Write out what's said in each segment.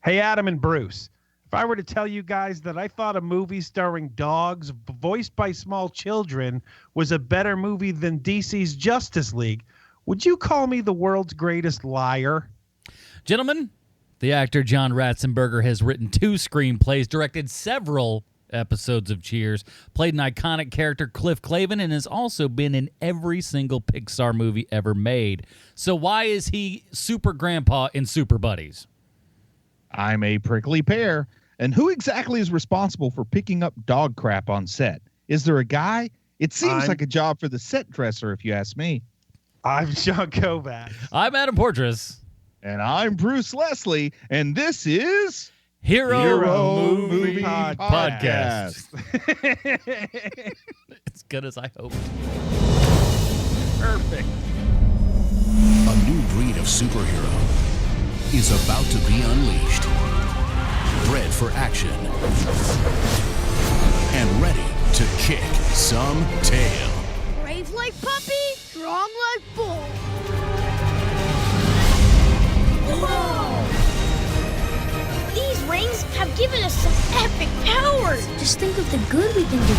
Hey, Adam and Bruce, if I were to tell you guys that I thought a movie starring dogs voiced by small children was a better movie than DC's Justice League, would you call me the world's greatest liar? Gentlemen, the actor John Ratzenberger has written 2 screenplays, directed several episodes of Cheers, played an iconic character, Cliff Clavin, and has also been in every single Pixar movie ever made. So why is he Super Grandpa in Super Buddies? I'm a prickly pear. And who exactly is responsible for picking up dog crap on set? Is there a guy? It seems like a job for the set dresser, if you ask me. I'm Sean Koufax. I'm Adam Portrais. And I'm Bruce Leslie. And this is Hero Movie Podcast. As good as I hoped. Perfect. A new breed of superhero is about to be unleashed. Bred for action and ready to kick some tail. Brave like puppy, strong like bull. Whoa! These rings have given us some epic powers. Just think of the good we can do.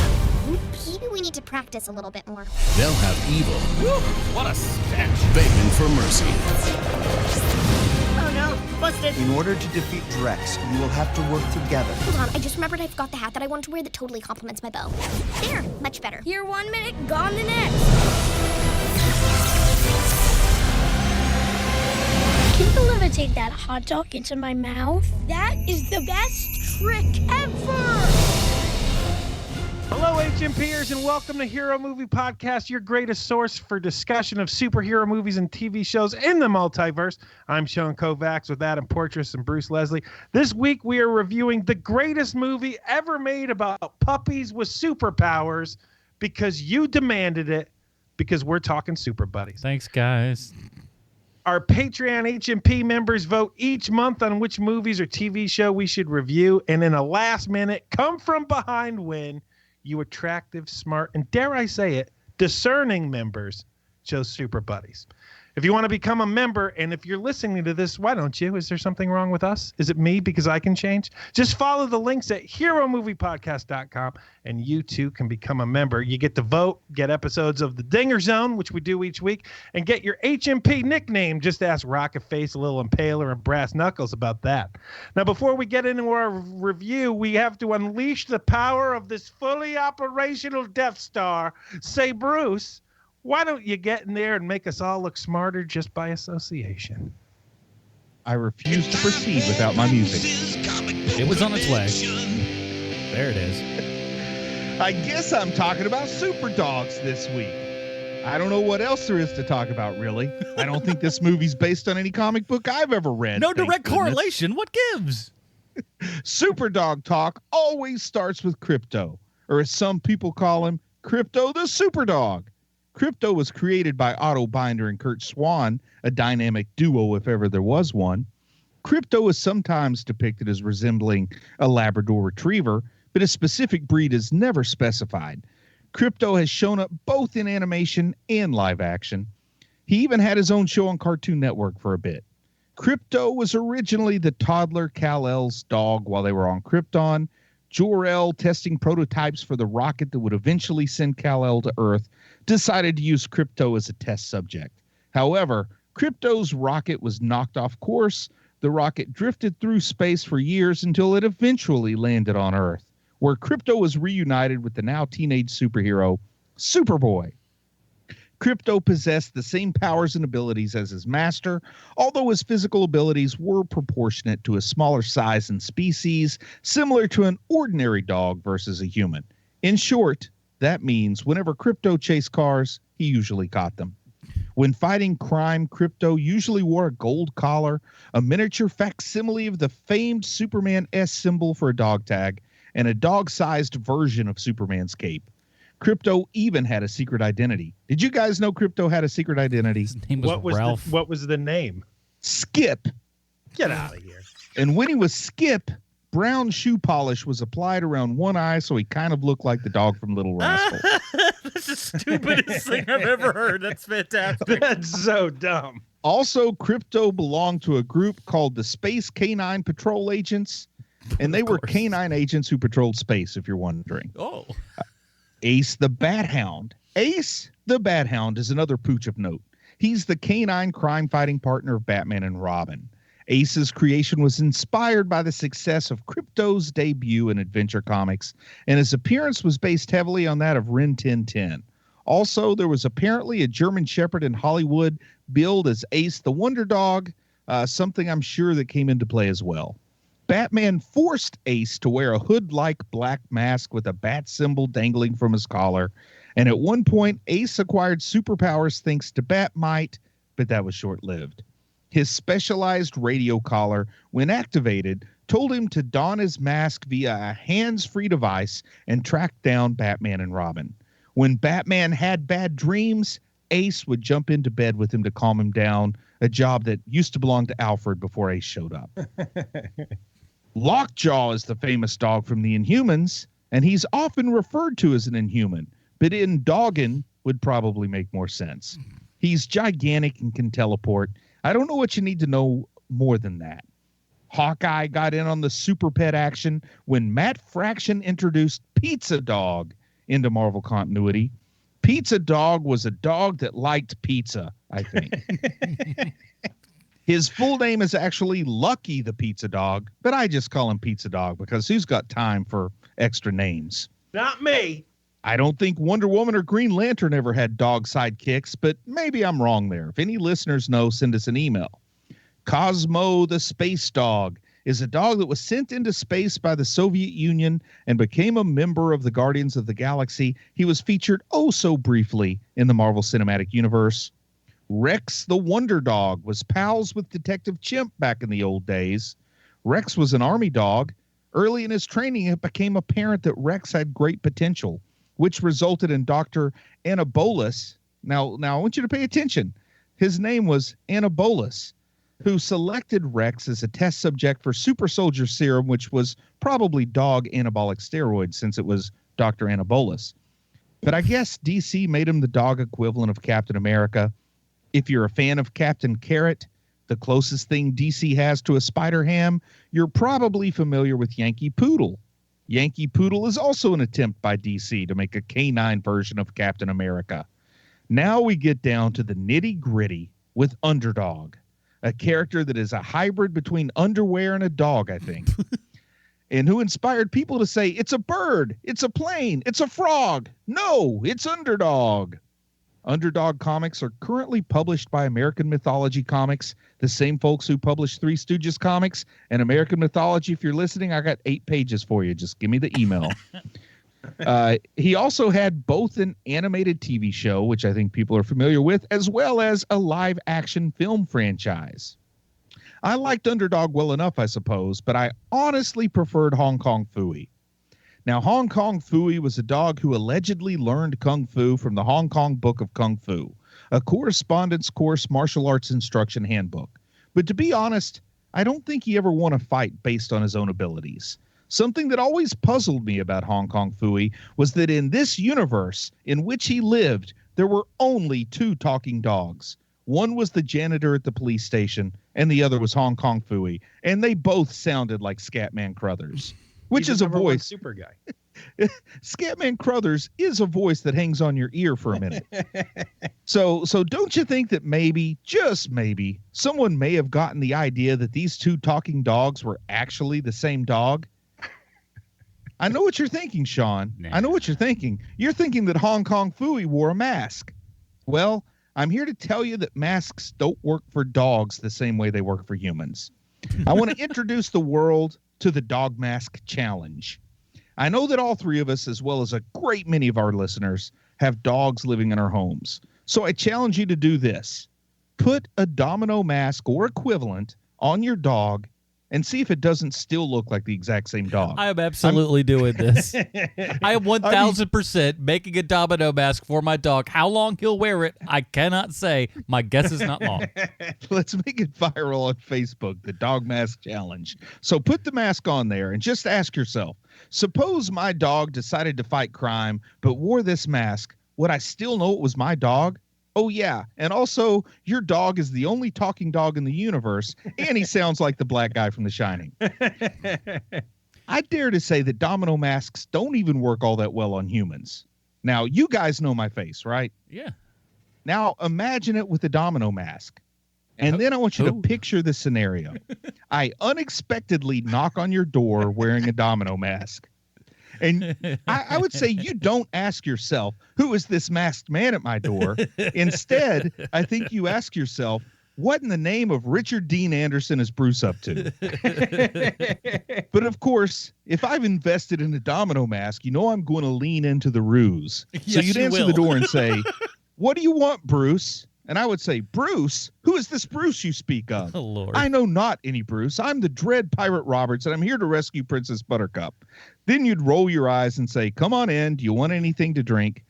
Oops. Maybe we need to practice a little bit more. They'll have evil. Woo, what a stench. Begging for mercy. Oh no, busted. In order to defeat Drex, you will have to work together. Hold on, I just remembered I forgot the hat that I wanted to wear that totally complements my bow. There, much better. Here 1 minute, gone the next. Can you levitate that hot dog into my mouth? That is the best trick ever! Hello, HMPers, and welcome to Hero Movie Podcast, your greatest source for discussion of superhero movies and TV shows in the multiverse. I'm Sean Koufax with Adam Portrais and Bruce Leslie. This week, we are reviewing the greatest movie ever made about puppies with superpowers because you demanded it, because we're talking Super Buddies. Thanks, guys. Our Patreon HMP members vote each month on which movies or TV show we should review, and in a last-minute, come-from-behind win, you attractive, smart, and dare I say it, discerning members chose Super Buddies. If you want to become a member, and if you're listening to this, why don't you? Is there something wrong with us? Is it me because I can change? Just follow the links at heromoviepodcast.com, and you too can become a member. You get to vote, get episodes of the Dinger Zone, which we do each week, and get your HMP nickname. Just ask RocketFace, a little Impaler, and Brass Knuckles about that. Now, before we get into our review, we have to unleash the power of this fully operational Death Star. Say, Bruce, why don't you get in there and make us all look smarter just by association? I refuse to proceed without my music. It was on its way. There it is. I guess I'm talking about super dogs this week. I don't know what else there is to talk about, really. I don't think this movie's based on any comic book I've ever read. No direct correlation. What gives? Super dog talk always starts with Krypto, or as some people call him, Krypto the Superdog. Krypto was created by Otto Binder and Kurt Swan, a dynamic duo if ever there was one. Krypto is sometimes depicted as resembling a Labrador Retriever, but a specific breed is never specified. Krypto has shown up both in animation and live action. He even had his own show on Cartoon Network for a bit. Krypto was originally the toddler Kal-El's dog while they were on Krypton. Jor-El, testing prototypes for the rocket that would eventually send Kal-El to Earth, decided to use Krypto as a test subject. However, Krypto's rocket was knocked off course. The rocket drifted through space for years until it eventually landed on Earth, where Krypto was reunited with the now teenage superhero, Superboy. Krypto possessed the same powers and abilities as his master, although his physical abilities were proportionate to a smaller size and species, similar to an ordinary dog versus a human. In short, that means whenever Krypto chased cars, he usually caught them. When fighting crime, Krypto usually wore a gold collar, a miniature facsimile of the famed Superman S symbol for a dog tag, and a dog-sized version of Superman's cape. Krypto even had a secret identity. Did you guys know Krypto had a secret identity? His name was Ralph. What was the name? Skip. Get out of here. And when he was Skip, brown shoe polish was applied around one eye so he kind of looked like the dog from Little Rascal. That's the stupidest thing I've ever heard. That's fantastic. That's so dumb. Also, Krypto belonged to a group called the Space Canine Patrol Agents, and they were canine agents who patrolled space, if you're wondering. Oh. Ace the Bat Hound. Ace the Bat Hound is another pooch of note. He's the canine crime-fighting partner of Batman and Robin. Ace's creation was inspired by the success of Krypto's debut in Adventure Comics, and his appearance was based heavily on that of Rin Tin Tin. Also, there was apparently a German Shepherd in Hollywood billed as Ace the Wonder Dog, something I'm sure that came into play as well. Batman forced Ace to wear a hood-like black mask with a bat symbol dangling from his collar, and at one point, Ace acquired superpowers thanks to Batmite, but that was short-lived. His specialized radio collar, when activated, told him to don his mask via a hands-free device and track down Batman and Robin. When Batman had bad dreams, Ace would jump into bed with him to calm him down, a job that used to belong to Alfred before Ace showed up. Lockjaw is the famous dog from the Inhumans, and he's often referred to as an Inhuman, but in Doggin would probably make more sense. He's gigantic and can teleport. I don't know what you need to know more than that. Hawkeye got in on the super pet action when Matt Fraction introduced Pizza Dog into Marvel continuity. Pizza Dog was a dog that liked pizza, I think. His full name is actually Lucky the Pizza Dog, but I just call him Pizza Dog because who's got time for extra names? Not me. I don't think Wonder Woman or Green Lantern ever had dog sidekicks, but maybe I'm wrong there. If any listeners know, send us an email. Cosmo the Space Dog is a dog that was sent into space by the Soviet Union and became a member of the Guardians of the Galaxy. He was featured oh so briefly in the Marvel Cinematic Universe. Rex the Wonder Dog was pals with Detective Chimp back in the old days. Rex was an army dog. Early in his training, it became apparent that Rex had great potential, which resulted in Dr. Anabolus. Now I want you to pay attention. His name was Anabolus, who selected Rex as a test subject for Super Soldier Serum, which was probably dog anabolic steroids since it was Dr. Anabolus. But I guess DC made him the dog equivalent of Captain America. If you're a fan of Captain Carrot, the closest thing DC has to a Spider Ham, you're probably familiar with Yankee Poodle. Yankee Poodle is also an attempt by DC to make a canine version of Captain America. Now we get down to the nitty-gritty with Underdog, a character that is a hybrid between underwear and a dog, I think, and who inspired people to say, it's a bird, it's a plane, it's a frog. No, it's Underdog. Underdog comics are currently published by American Mythology Comics, the same folks who publish Three Stooges comics. And American Mythology, if you're listening, I got 8 pages for you. Just give me the email. He also had both an animated TV show, which I think people are familiar with, as well as a live-action film franchise. I liked Underdog well enough, I suppose, but I honestly preferred Hong Kong Phooey. Now, Hong Kong Phooey was a dog who allegedly learned Kung Fu from the Hong Kong Book of Kung Fu, a correspondence course martial arts instruction handbook. But to be honest, I don't think he ever won a fight based on his own abilities. Something that always puzzled me about Hong Kong Phooey was that in this universe in which he lived, there were only 2 talking dogs. One was the janitor at the police station, and the other was Hong Kong Phooey, and they both sounded like Scatman Crothers. Which is a voice. Super guy. Scatman Crothers is a voice that hangs on your ear for a minute. So don't you think that maybe, just maybe, someone may have gotten the idea that these 2 talking dogs were actually the same dog? I know what you're thinking, Sean. Nah. I know what you're thinking. You're thinking that Hong Kong Phooey wore a mask. Well, I'm here to tell you that masks don't work for dogs the same way they work for humans. I want to introduce the world to the Dog Mask Challenge. I know that all 3 of us, as well as a great many of our listeners, have dogs living in our homes. So I challenge you to do this. Put a domino mask or equivalent on your dog and see if it doesn't still look like the exact same dog. I am absolutely doing this. I am 1,000% making a domino mask for my dog. How long he'll wear it, I cannot say. My guess is not long. Let's make it viral on Facebook, the Dog Mask Challenge. So put the mask on there and just ask yourself, suppose my dog decided to fight crime but wore this mask. Would I still know it was my dog? Oh, yeah. And also, your dog is the only talking dog in the universe, and he sounds like the black guy from The Shining. I dare to say that domino masks don't even work all that well on humans. Now, you guys know my face, right? Yeah. Now, imagine it with a domino mask. And then I want you to picture the scenario. I unexpectedly knock on your door wearing a domino mask. And I would say you don't ask yourself, who is this masked man at my door? Instead, I think you ask yourself, what in the name of Richard Dean Anderson is Bruce up to? But of course, if I've invested in a domino mask, you know I'm going to lean into the ruse. So you'd answer the door and say, what do you want, Bruce? And I would say, Bruce? Who is this Bruce you speak of? Oh, Lord. I know not any Bruce. I'm the dread Pirate Roberts, and I'm here to rescue Princess Buttercup. Then you'd roll your eyes and say, come on in. Do you want anything to drink?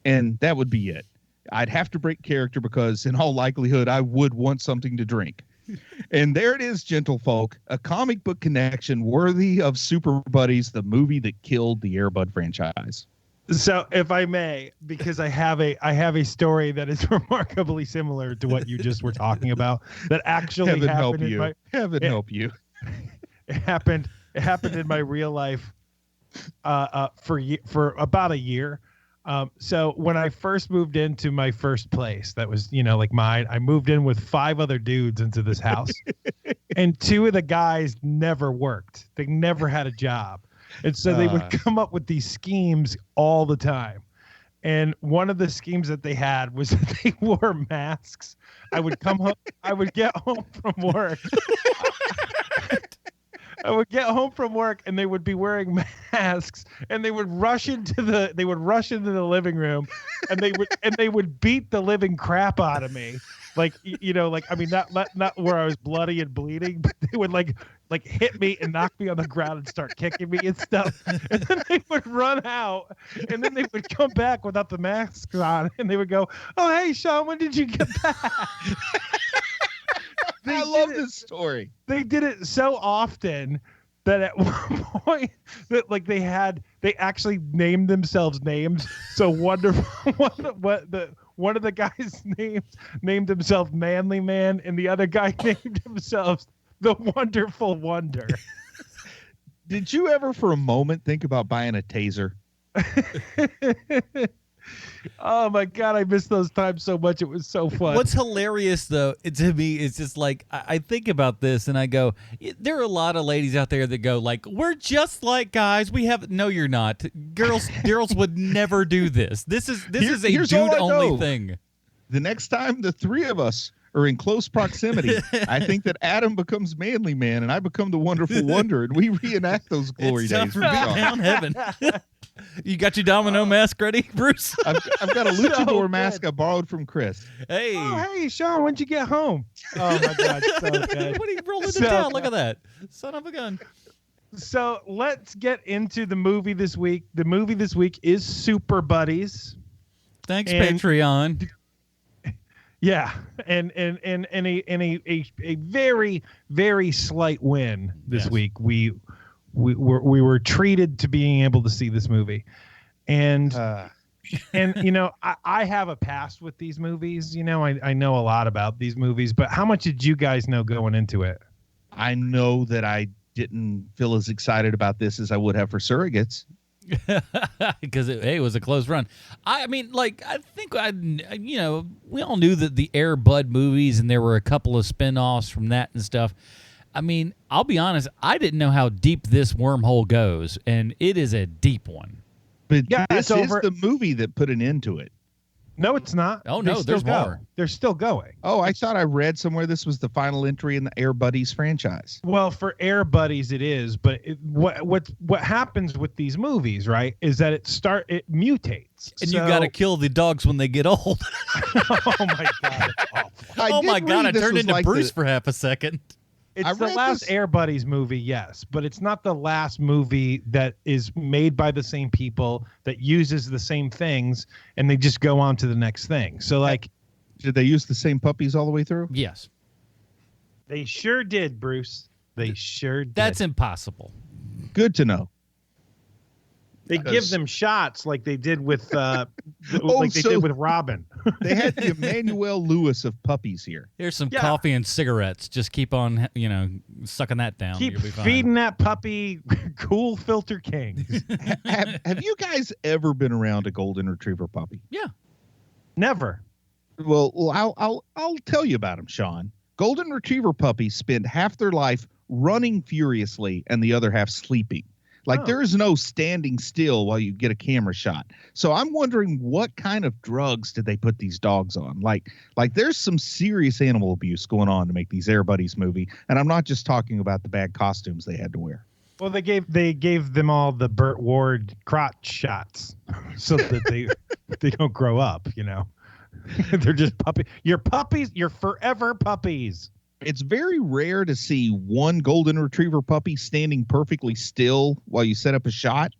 And that would be it. I'd have to break character because in all likelihood, I would want something to drink. And there it is, gentlefolk, a comic book connection worthy of Super Buddies, the movie that killed the Air Bud franchise. So, if I may, because I have a story that is remarkably similar to what you just were talking about, that actually Heaven happened help in you. my Heaven help you. It happened in my real life for about a year. So when I first moved into my first place, that was, like mine, I moved in with 5 other dudes into this house, and 2 of the guys never worked. They never had a job. And so they would come up with these schemes all the time. And one of the schemes that they had was that they wore masks. I would come home. I would get home from work. And they would be wearing masks, and they would rush into the living room, and they would beat the living crap out of me. Like, not where I was bloody and bleeding, but they would like hit me and knock me on the ground and start kicking me and stuff. And then they would run out, and then they would come back without the masks on, and they would go, "Oh, hey, Sean, when did you get back?" I love this story. They did it so often that at one point that they actually named themselves names. So wonderful. One of the guys named himself Manly Man, and the other guy named himself the Wonderful Wonder. Did you ever for a moment think about buying a taser? Oh my God, I miss those times so much. It was so fun. What's hilarious though, to me, is just like I think about this and I go, there are a lot of ladies out there that go like, we're just like guys. We have no, you're not. Girls would never do this. This is a dude only thing. The next time the 3 of us are in close proximity, I think that Adam becomes Manly Man and I become the Wonderful Wonder, and we reenact those glory days. Down heaven. You got your domino mask ready, Bruce? I've got a luchador mask I borrowed from Chris. Hey. Oh, hey, Sean, when'd you get home? Oh, my God. So good. What are you rolling it down? Look at that. Son of a gun. So let's get into the movie this week. The movie this week is Super Buddies. Thanks, Patreon. Yeah, and a very, very slight win this week. We were treated to being able to see this movie, and I have a past with these movies. I know a lot about these movies, but how much did you guys know going into it? I know that I didn't feel as excited about this as I would have for Surrogates. Because it was a close run. I mean, I think we all knew that the Air Bud movies, and there were a couple of spinoffs from that and stuff. I mean, I'll be honest, I didn't know how deep this wormhole goes, and it is a deep one. But this is the movie that put an end to it. No, it's not. Oh, no, there's more. They're still going. Oh, I thought I read somewhere this was the final entry in the Air Buddies franchise. Well, for Air Buddies, it is. But what happens with these movies, right, is that it mutates. And you got to kill the dogs when they get old. Oh, my God. It's awful. Oh, my God. I turned into Bruce for half a second. It's the last Air Buddies movie, yes, but it's not the last movie that is made by the same people, that uses the same things, and they just go on to the next thing. So, did they use the same puppies all the way through? Yes. They sure did, Bruce. They sure did. That's impossible. Good to know. They give them shots like they did with did with Robin. They had the Emmanuel Lewis of puppies here. Here's some coffee and cigarettes. Just keep on, sucking that down. Keep You'll be fine. feeding that puppy Cool Filter Kings. Have you guys ever been around a golden retriever puppy? Yeah. Never. Well, I'll tell you about them, Sean. Golden retriever puppies spend half their life running furiously and the other half sleeping. Like there is no standing still while you get a camera shot. So I'm wondering what kind of drugs did they put these dogs on? Like there's some serious animal abuse going on to make these Air Buddies movie. And I'm not just talking about the bad costumes they had to wear. Well, they gave them all the Burt Ward crotch shots so that they don't grow up, They're just puppies. You're puppies. You're forever puppies. It's very rare to see one golden retriever puppy standing perfectly still while you set up a shot.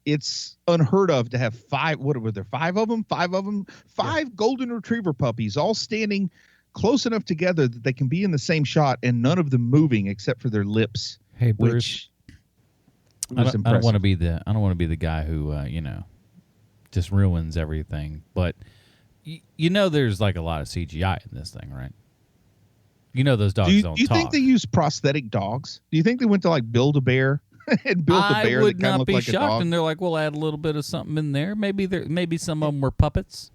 It's unheard of to have five. What were there? Five of them? Five golden retriever puppies all standing close enough together that they can be in the same shot and none of them moving except for their lips. Hey, Bruce. I don't want to be the guy who just ruins everything. But there's like a lot of CGI in this thing, right? Those dogs don't talk. Do you think they use prosthetic dogs? Do you think they went to like Build-A-Bear and built a bear that kind of looked like a dog? I would not be shocked. And they're like, we'll add a little bit of something in there. Maybe some of them were puppets.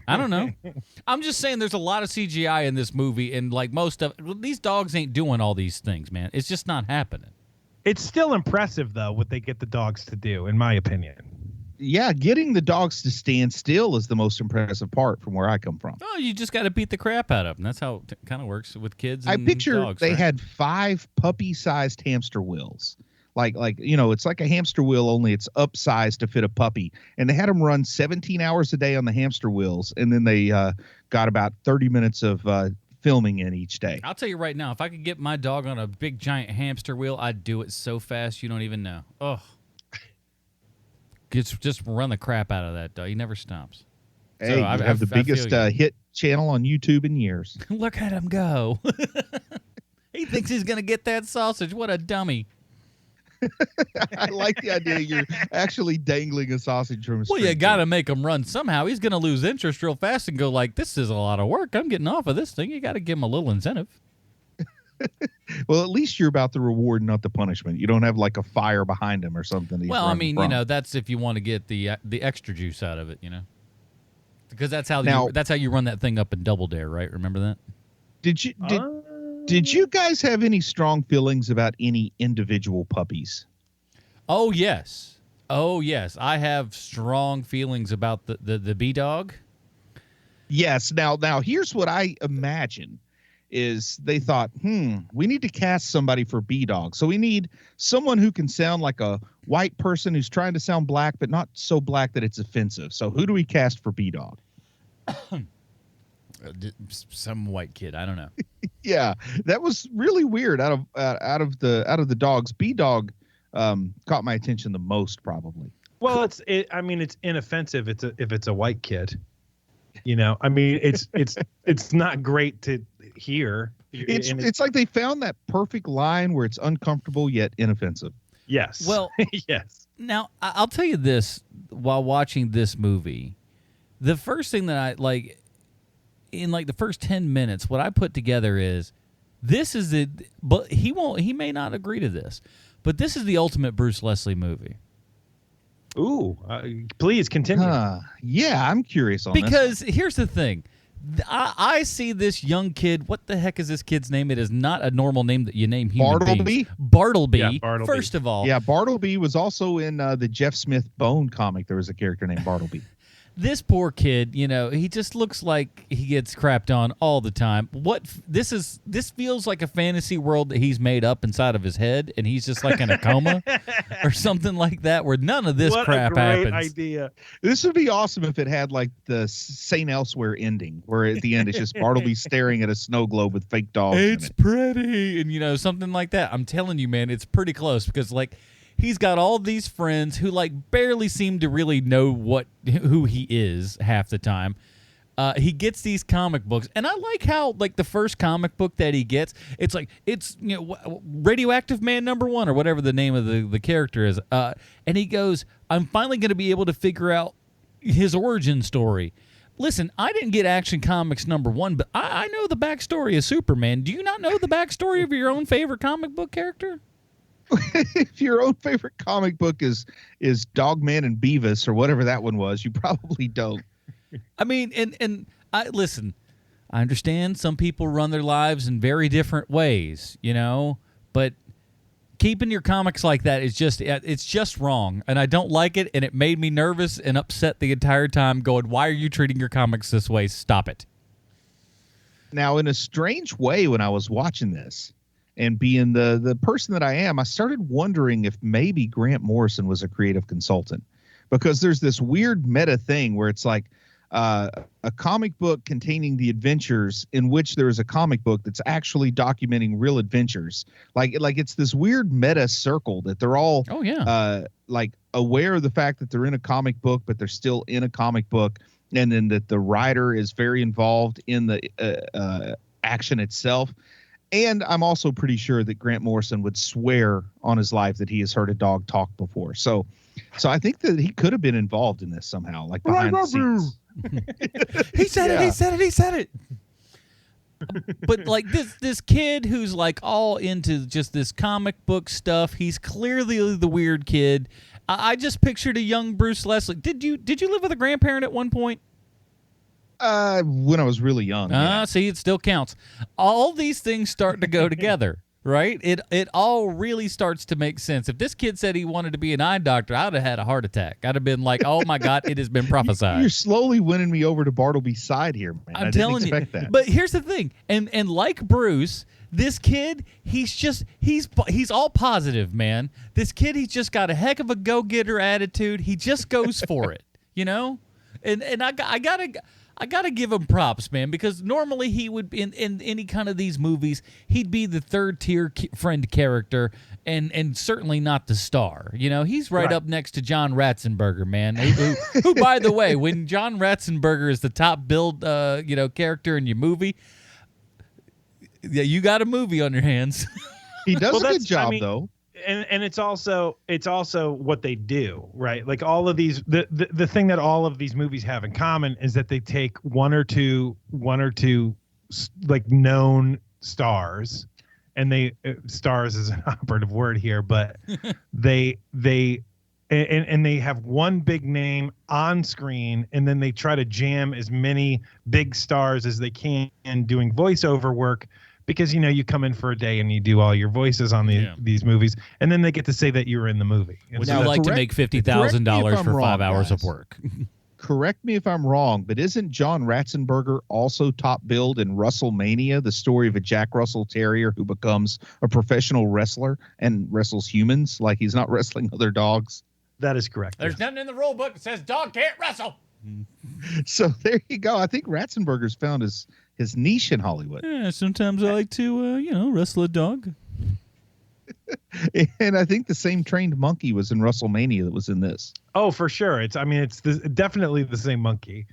I don't know. I'm just saying there's a lot of CGI in this movie, and like these dogs ain't doing all these things, man. It's just not happening. It's still impressive though what they get the dogs to do, in my opinion. Yeah, getting the dogs to stand still is the most impressive part from where I come from. Oh, you just got to beat the crap out of them. That's how it kind of works with kids and I picture dogs, they right? had 5 puppy-sized hamster wheels. Like it's like a hamster wheel, only it's upsized to fit a puppy. And they had them run 17 hours a day on the hamster wheels, and then they got about 30 minutes of filming in each day. I'll tell you right now, if I could get my dog on a big, giant hamster wheel, I'd do it so fast you don't even know. Oh. Just run the crap out of that dog. He never stops. Hey, so I have the biggest hit channel on YouTube in years. Look at him go. He thinks he's going to get that sausage. What a dummy. I like the idea you're actually dangling a sausage from a Well, you got to make him run somehow. He's going to lose interest real fast and go like, this is a lot of work. I'm getting off of this thing. You got to give him a little incentive. Well, at least you're about the reward, not the punishment. You don't have like a fire behind him or something. Well, I mean, that's if you want to get the extra juice out of it, because that's how you run that thing up in Double Dare, right? Remember that? Did you guys have any strong feelings about any individual puppies? Oh yes, I have strong feelings about the bee dog. Yes. Now here's what I imagine. Is they thought, we need to cast somebody for B-Dog. So we need someone who can sound like a white person who's trying to sound black, but not so black that it's offensive. So who do we cast for B-Dog? Some white kid. I don't know. Yeah, that was really weird. Out of the dogs, B-Dog caught my attention the most, probably. Well, it's inoffensive. If it's a white kid. I mean, it's not great to hear. It's like they found that perfect line where it's uncomfortable yet inoffensive. Yes. Well, yes. Now, I'll tell you this while watching this movie. The first thing that I like in like the first 10 minutes, what I put together is but he may not agree to this, but this is the ultimate Bruce Leslie movie. Ooh, please continue. Yeah, I'm curious on because here's the thing. I see this young kid. What the heck is this kid's name? It is not a normal name that you name human beings. Bartleby. Yeah, Bartleby. First of all. Yeah, Bartleby was also in the Jeff Smith Bone comic. There was a character named Bartleby. This poor kid, he just looks like he gets crapped on all the time. This feels like a fantasy world that he's made up inside of his head, and he's just like in a coma or something like that, where none of this crap happens. What a great idea! This would be awesome if it had like the St. Elsewhere ending, where at the end it's just Bartleby staring at a snow globe with fake dogs. It's pretty, and something like that. I'm telling you, man, it's pretty close because like. He's got all these friends who like barely seem to really know who he is half the time. he gets these comic books, and I like how like the first comic book that he gets, it's like it's Radioactive Man #1 or whatever the name of the character is, and he goes, I'm finally going to be able to figure out his origin story. Listen, I didn't get Action Comics #1, but I know the backstory of Superman. Do you not know the backstory of your own favorite comic book character? If your own favorite comic book is Dogman and Beavis or whatever that one was, you probably don't. I mean, and I listen, I understand some people run their lives in very different ways, but keeping your comics like that is it's just wrong, and I don't like it, and it made me nervous and upset the entire time going, why are you treating your comics this way? Stop it. Now, in a strange way, when I was watching this and being the person that I am, I started wondering if maybe Grant Morrison was a creative consultant, because there's this weird meta thing where it's like, a comic book containing the adventures in which there is a comic book that's actually documenting real adventures. Like it's this weird meta circle that they're all like aware of the fact that they're in a comic book, but they're still in a comic book, and then that the writer is very involved in the action itself. And I'm also pretty sure that Grant Morrison would swear on his life that he has heard a dog talk before. So I think that he could have been involved in this somehow, like behind the scenes. He said it. But like this kid who's like all into just this comic book stuff, he's clearly the weird kid. I just pictured a young Bruce Leslie. Did you live with a grandparent at one point? When I was really young. See, it still counts. All these things start to go together. Right? It all really starts to make sense. If this kid said he wanted to be an eye doctor, I would have had a heart attack. I'd have been like, oh my God, it has been prophesied. You're slowly winning me over to Bartleby's side here, man. I'm telling you. That. But here's the thing. And like Bruce, this kid, he's all positive, man. This kid, he's just got a heck of a go-getter attitude. He just goes for it, And I gotta give him props, man, because normally he would in any kind of these movies, he'd be the third tier friend character and certainly not the star. He's right up next to John Ratzenberger, man. Who by the way, when John Ratzenberger is the top billed character in your movie, yeah, you got a movie on your hands. He does a good job though. And it's also what they do, right? Like all of these, the thing that all of these movies have in common is that they take one or two like known stars, and they stars is an operative word here, but they have one big name on screen, and then they try to jam as many big stars as they can doing voiceover work. Because, you come in for a day and you do all your voices on these movies, and then they get to say that you were in the movie. Would you like to make $50,000 for 5 hours of work? Correct me if I'm wrong, but isn't John Ratzenberger also top billed in WrestleMania, the story of a Jack Russell Terrier who becomes a professional wrestler and wrestles humans like he's not wrestling other dogs? That is correct. There's nothing in the rule book that says dog can't wrestle. So there you go. I think Ratzenberger's found his niche in Hollywood. Yeah, sometimes I like to, wrestle a dog. And I think the same trained monkey was in WrestleMania that was in this. Oh, for sure. It's definitely the same monkey.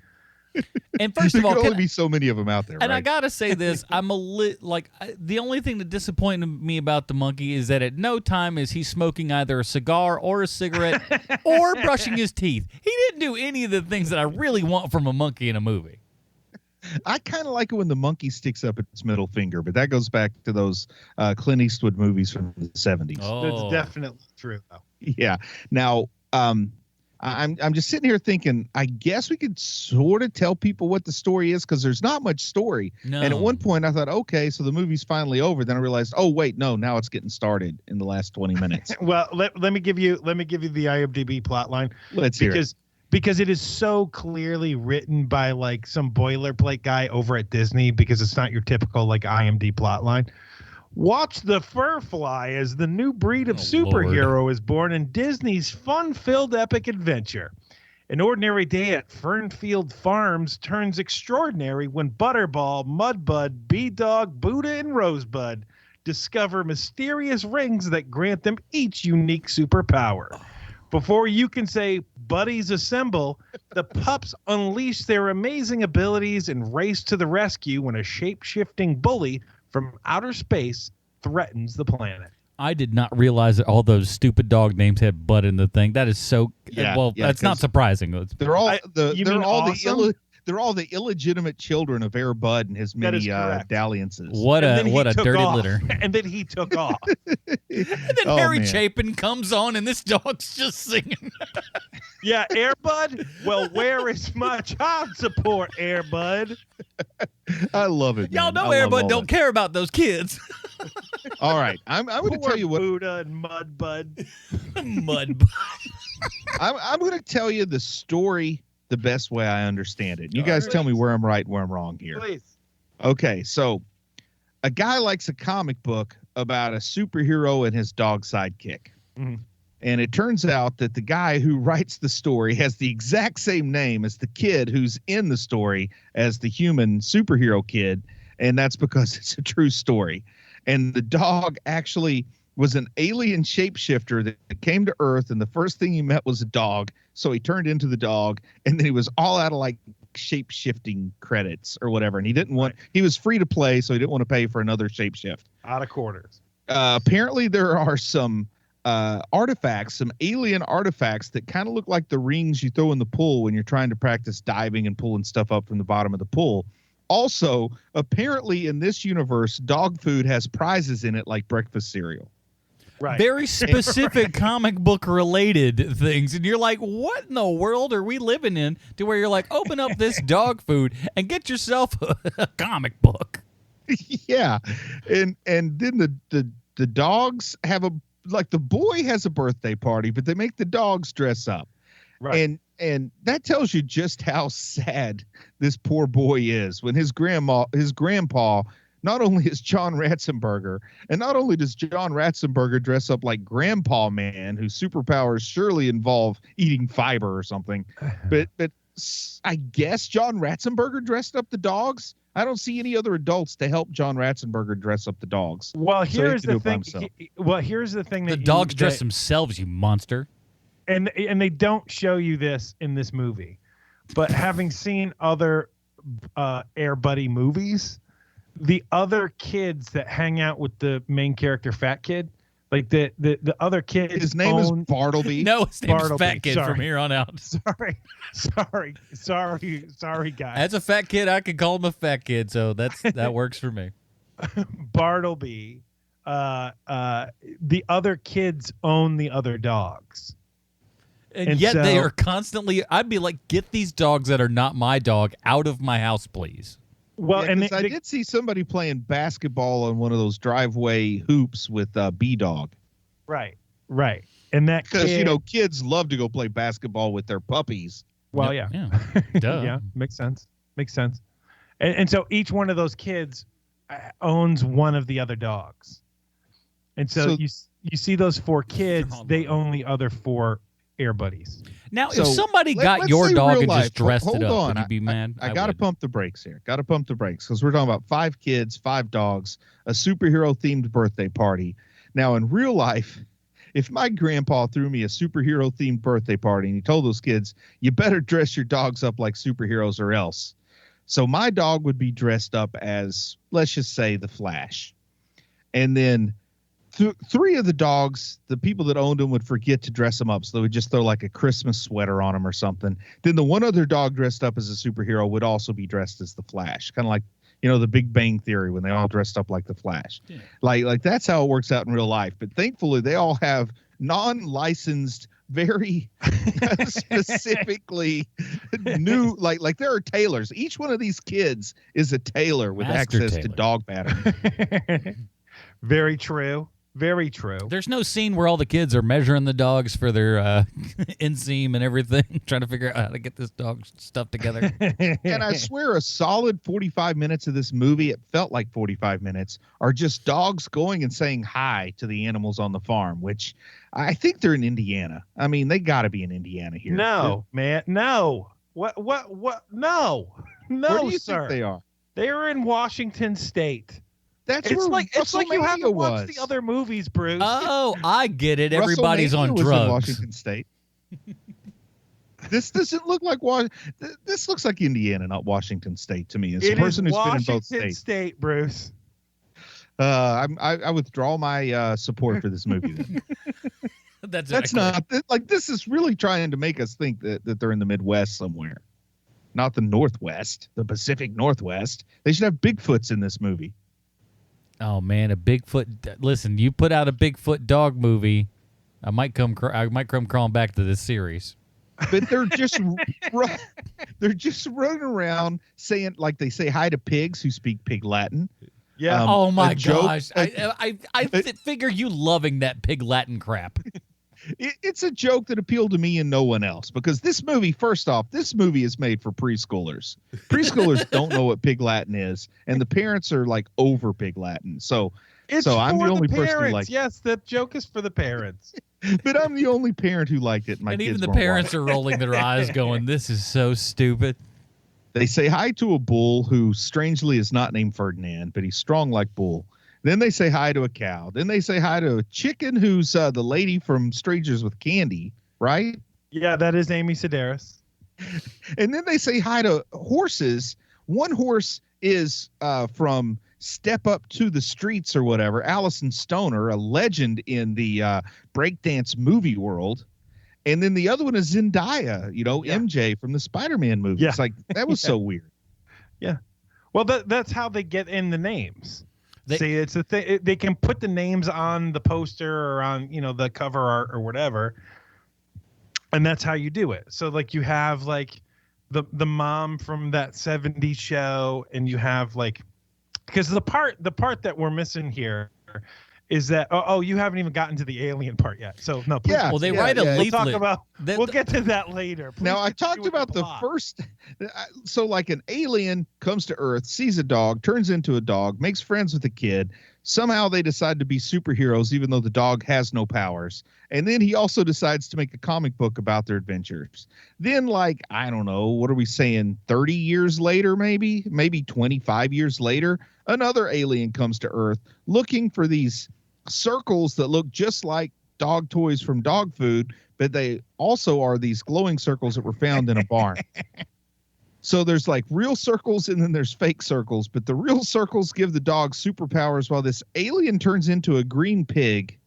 And first of all, there can only be so many of them out there. And right? I gotta say this: I'm the only thing that disappointed me about the monkey is that at no time is he smoking either a cigar or a cigarette or brushing his teeth. He didn't do any of the things that I really want from a monkey in a movie. I kind of like it when the monkey sticks up its middle finger, but that goes back to those Clint Eastwood movies from the 70s. Oh. That's definitely true, though. Yeah. Now, I'm just sitting here thinking, I guess we could sort of tell people what the story is because there's not much story. No. And at one point I thought, okay, so the movie's finally over. Then I realized, oh wait, no, now it's getting started in the last 20 minutes. Well, let me give you the IMDb plot line. Let's hear it. Because it is so clearly written by like some boilerplate guy over at Disney, because it's not your typical like IMDb plot line. Watch the fur fly as the new breed of superhero is born in Disney's fun-filled epic adventure. An ordinary day at Fernfield Farms turns extraordinary when Butterball, Mudbud, B-Dog, Buddha, and Rosebud discover mysterious rings that grant them each unique superpower. Before you can say, buddies assemble, the pups unleash their amazing abilities and race to the rescue when a shape-shifting bully from outer space threatens the planet. I did not realize that all those stupid dog names had butt in the thing. That is so that's not surprising. They're all they're all the illegitimate children of Air Bud and his many dalliances. What a dirty litter. And then he took off. And then Harry Chapin comes on and this dog's just singing. Yeah, Air Bud? Well, where is my child support, Air Bud? I love it. Y'all know Air Bud don't care about those kids. All right. I'm going to tell you what. Buddha and Mud Bud. Mud Bud. I'm going to tell you the story the best way I understand it. You guys tell me where I'm right and where I'm wrong here. Please. Okay, so a guy likes a comic book about a superhero and his dog sidekick. Mm-hmm. And it turns out that the guy who writes the story has the exact same name as the kid who's in the story as the human superhero kid. And that's because it's a true story. And the dog actually was an alien shapeshifter that came to Earth, and the first thing he met was a dog. So he turned into the dog, and then he was all out of like shape-shifting credits or whatever. And he was free to play, so he didn't want to pay for another shapeshift. Out of quarters. Apparently there are some artifacts, some alien artifacts that kind of look like the rings you throw in the pool when you're trying to practice diving and pulling stuff up from the bottom of the pool. Also, apparently in this universe, dog food has prizes in it like breakfast cereal. Right. Very specific comic book related things. And you're like, what in the world are we living in to where you're like, open up this dog food and get yourself a comic book. Yeah. And then the dogs have the boy has a birthday party, but they make the dogs dress up. Right. And that tells you just how sad this poor boy is when his grandpa not only is John Ratzenberger, and not only does John Ratzenberger dress up like Grandpa Man, whose superpowers surely involve eating fiber or something, but I guess John Ratzenberger dressed up the dogs. I don't see any other adults to help John Ratzenberger dress up the dogs. Well, here's the thing. The dogs dress themselves, you monster. And they don't show you this in this movie, but having seen other Air Buddy movies, the other kids that hang out with the main character, fat kid, like the other kids. His name is Bartleby. No, his name is Fat Kid from here on out. Sorry, guys. As a fat kid, I could call him a fat kid, so that works for me. Bartleby, the other kids own the other dogs. And yet they are constantly, I'd be like, get these dogs that are not my dog out of my house, please. Well, yeah, and I did see somebody playing basketball on one of those driveway hoops with B-Dog. Right. And that because kids love to go play basketball with their puppies. Well, yeah. Duh. Yeah, makes sense. And so each one of those kids owns one of the other dogs. And so you see those 4 kids, they own the other 4 Air Buddies. Now, if somebody got your dog and just dressed it up, on. would you be mad? I got to pump the brakes here. Got to pump the brakes because we're talking about 5 kids, 5 dogs, a superhero-themed birthday party. Now, in real life, if my grandpa threw me a superhero-themed birthday party and he told those kids, you better dress your dogs up like superheroes or else. So my dog would be dressed up as, let's just say, the Flash. And then 3 of the dogs, the people that owned them would forget to dress them up. So they would just throw like a Christmas sweater on them or something. Then the one other dog dressed up as a superhero would also be dressed as the Flash. Kind of like, the Big Bang Theory when they all dressed up like the Flash. Yeah. Like that's how it works out in real life. But thankfully they all have non-licensed, very specifically new, like there are tailors. Each one of these kids is a tailor with access to dog pattern. Very true. Very true. There's no scene where all the kids are measuring the dogs for their inseam and everything, trying to figure out how to get this dog stuff together. And I swear a solid 45 minutes of this movie, it felt like 45 minutes, are just dogs going and saying hi to the animals on the farm, which I think they're in Indiana. I mean, they got to be in Indiana here. No, man. No. What? No. No, Where do you sir. think they are? They are in Washington State. It's like you haven't watched the other movies, Bruce. Oh, I get it. Everybody's on drugs. Washington State. This doesn't look like this looks like Indiana, not Washington State to me. As a person who's been in both states. State, Bruce. I withdraw my support for this movie. Then. That's not like this is really trying to make us think that they're in the Midwest somewhere, not the Northwest, the Pacific Northwest. They should have Bigfoots in this movie. Oh man, a Bigfoot! Listen, you put out a Bigfoot dog movie, I might come crawling back to this series. But they're just they're just running around saying, like, they say hi to pigs who speak pig Latin. Yeah. Oh my gosh! I figure you loving that pig Latin crap. It's a joke that appealed to me and no one else, because this movie, first off, this movie is made for preschoolers. Preschoolers don't know what pig Latin is, and the parents are like over pig Latin. So I'm the only person who liked it. Yes, the joke is for the parents. But I'm the only parent who liked it. And even the parents are rolling their eyes going, this is so stupid. They say hi to a bull who strangely is not named Ferdinand, but he's strong like bull. Then they say hi to a cow. Then they say hi to a chicken who's the lady from Strangers with Candy, right? Yeah, that is Amy Sedaris. And then they say hi to horses. One horse is from Step Up to the Streets or whatever, Allison Stoner, a legend in the breakdance movie world. And then the other one is Zendaya, MJ from the Spider-Man movie. Yeah. It's like, that was so weird. Yeah. Well, that's how they get in the names. See, it's a thing. They can put the names on the poster or on, the cover art or whatever. And that's how you do it. So like you have like the mom from that 70s show, and you have like, because the part that we're missing here is that you haven't even gotten to the alien part yet. So no, please. Yeah. Well, they write a leaflet. We'll get to that later. Please now I talked about the first. So like an alien comes to Earth, sees a dog, turns into a dog, makes friends with a kid. Somehow they decide to be superheroes, even though the dog has no powers. And then he also decides to make a comic book about their adventures. Then, like, I don't know, what are we saying? 30 years later, maybe 25 years later, another alien comes to Earth looking for these circles that look just like dog toys from dog food, but they also are these glowing circles that were found in a barn. So there's like real circles and then there's fake circles, but the real circles give the dog superpowers, while this alien turns into a green pig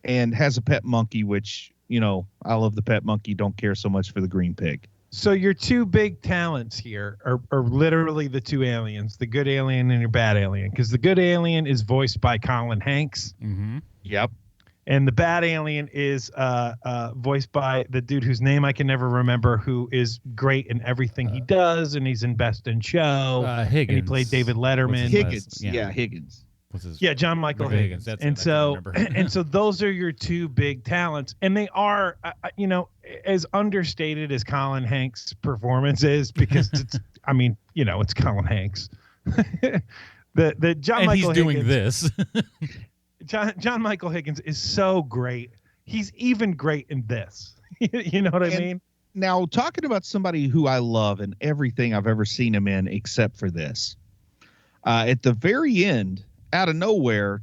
and has a pet monkey, which, I love the pet monkey, don't care so much for the green pig. So your two big talents here are literally the two aliens, the good alien and your bad alien, because the good alien is voiced by Colin Hanks. Mm-hmm. Yep. And the bad alien is voiced by the dude whose name I can never remember, who is great in everything he does, and he's in Best in Show. Higgins. And he played David Letterman. Higgins. Yeah, Higgins. John Michael Higgins. And so those are your two big talents, and they are, as understated as Colin Hanks' performance is, because it's, it's Colin Hanks. the John and Michael he's doing Higgins, this. John Michael Higgins is so great. He's even great in this. You know what I mean? Now, talking about somebody who I love in everything I've ever seen him in, except for this, at the very end, out of nowhere,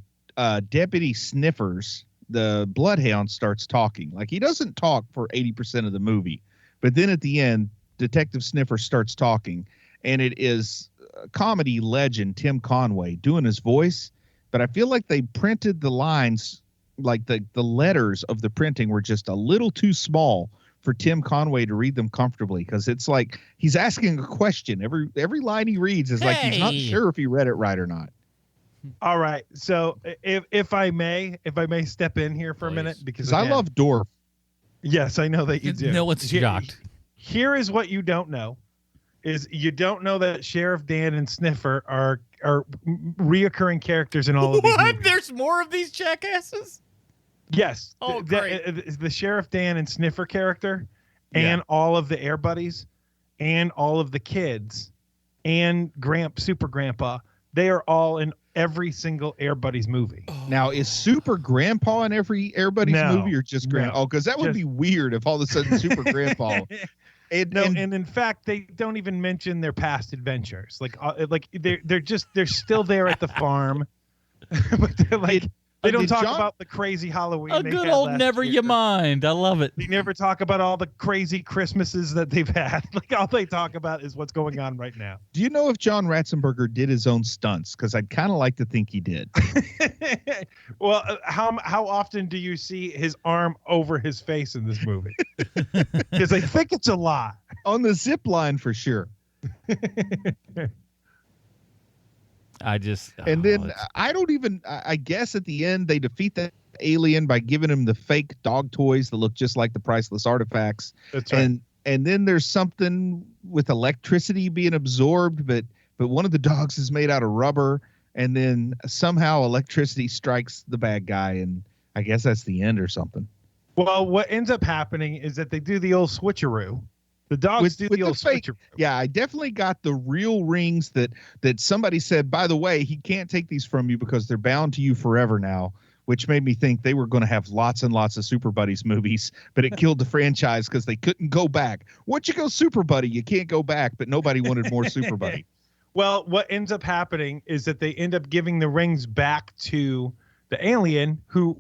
Deputy Sniffers, the bloodhound, starts talking. Like, he doesn't talk for 80% of the movie, but then at the end, Detective Sniffer starts talking, and it is comedy legend Tim Conway doing his voice. But I feel like they printed the lines, like the letters of the printing were just a little too small for Tim Conway to read them comfortably, because it's like he's asking a question. Every line he reads is like he's not sure if he read it right or not. All right. So if I may step in here for a minute, because I love Dorf. Yes, I know that you do. No one's shocked. Here is what you don't know. Is you don't know that Sheriff Dan and Sniffer are reoccurring characters in all of these movies. There's more of these jackasses? Yes. Oh, great. The Sheriff Dan and Sniffer character, and all of the Air Buddies, and all of the kids, and Super Grandpa, they are all in every single Air Buddies movie. Now, is Super Grandpa in every Air Buddies movie, or just Grandpa? No, Oh, because that would be weird if all of a sudden Super Grandpa... And in fact, they don't even mention their past adventures. Like they're still there at the farm, but they're like They don't talk John- about the crazy Halloween. A they good had old last never year. you mind. I love it. They never talk about all the crazy Christmases that they've had. Like all they talk about is what's going on right now. Do you know if John Ratzenberger did his own stunts? Because I'd kind of like to think he did. Well, how often do you see his arm over his face in this movie? Because I think it's a lot. On the zip line for sure. I just And then I guess at the end they defeat that alien by giving him the fake dog toys that look just like the priceless artifacts. That's right. And then there's something with electricity being absorbed, but one of the dogs is made out of rubber, and then somehow electricity strikes the bad guy, and I guess that's the end or something. Well, what ends up happening is that they do the old switcheroo. The dogs do the old fake. switcheroo. Yeah, I definitely got the real rings that somebody said, by the way, he can't take these from you because they're bound to you forever now, which made me think they were going to have lots and lots of Super Buddies movies, but it killed the franchise because they couldn't go back. Once you go Super Buddy, you can't go back, but nobody wanted more Super Buddy. Well, what ends up happening is that they end up giving the rings back to the alien, who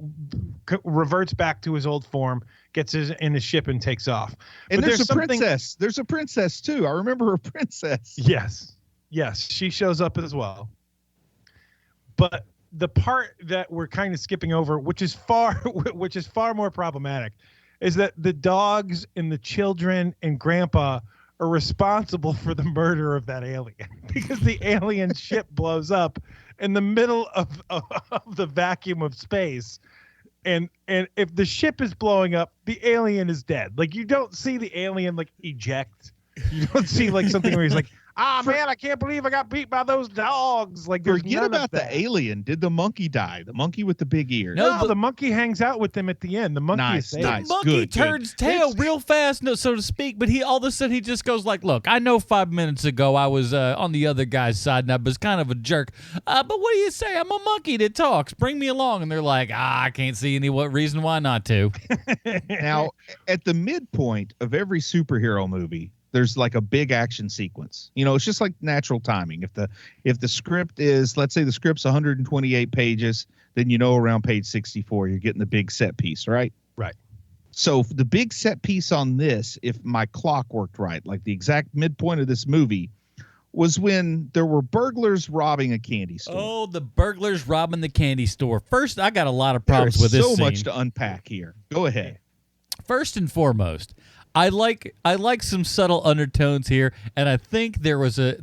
reverts back to his old form, gets in his ship and takes off. And But there's a something- princess. There's a princess too. I remember a princess. Yes, she shows up as well. But the part that we're kind of skipping over, which is far more problematic, is that the dogs and the children and Grandpa are responsible for the murder of that alien because the alien ship blows up in the middle of the vacuum of space. And if the ship is blowing up, the alien is dead. Like, you don't see the alien like eject. You don't see like something where he's like, man, I can't believe I got beat by those dogs. Like, there's Forget none about of that. the alien. Did the monkey die? The monkey with the big ears. No, the monkey hangs out with them at the end. The monkey Nice, is saved. nice. Monkey Good, good. turns tail real fast, so to speak, but he all of a sudden he just goes like, look, I know 5 minutes ago I was on the other guy's side and I was kind of a jerk, but what do you say? I'm a monkey that talks. Bring me along. And they're like, I can't see any reason why not to. Now, at the midpoint of every superhero movie, there's like a big action sequence. You know, it's just like natural timing. If the script is, let's say the script's 128 pages, then you know around page 64 you're getting the big set piece, right? Right. So the big set piece on this, if my clock worked right, like the exact midpoint of this movie, was when there were burglars robbing a candy store. Oh, the burglars robbing the candy store. First, I got a lot of problems with There's this so scene. much to unpack here. Go ahead. First and foremost, I like some subtle undertones here, and I think there was a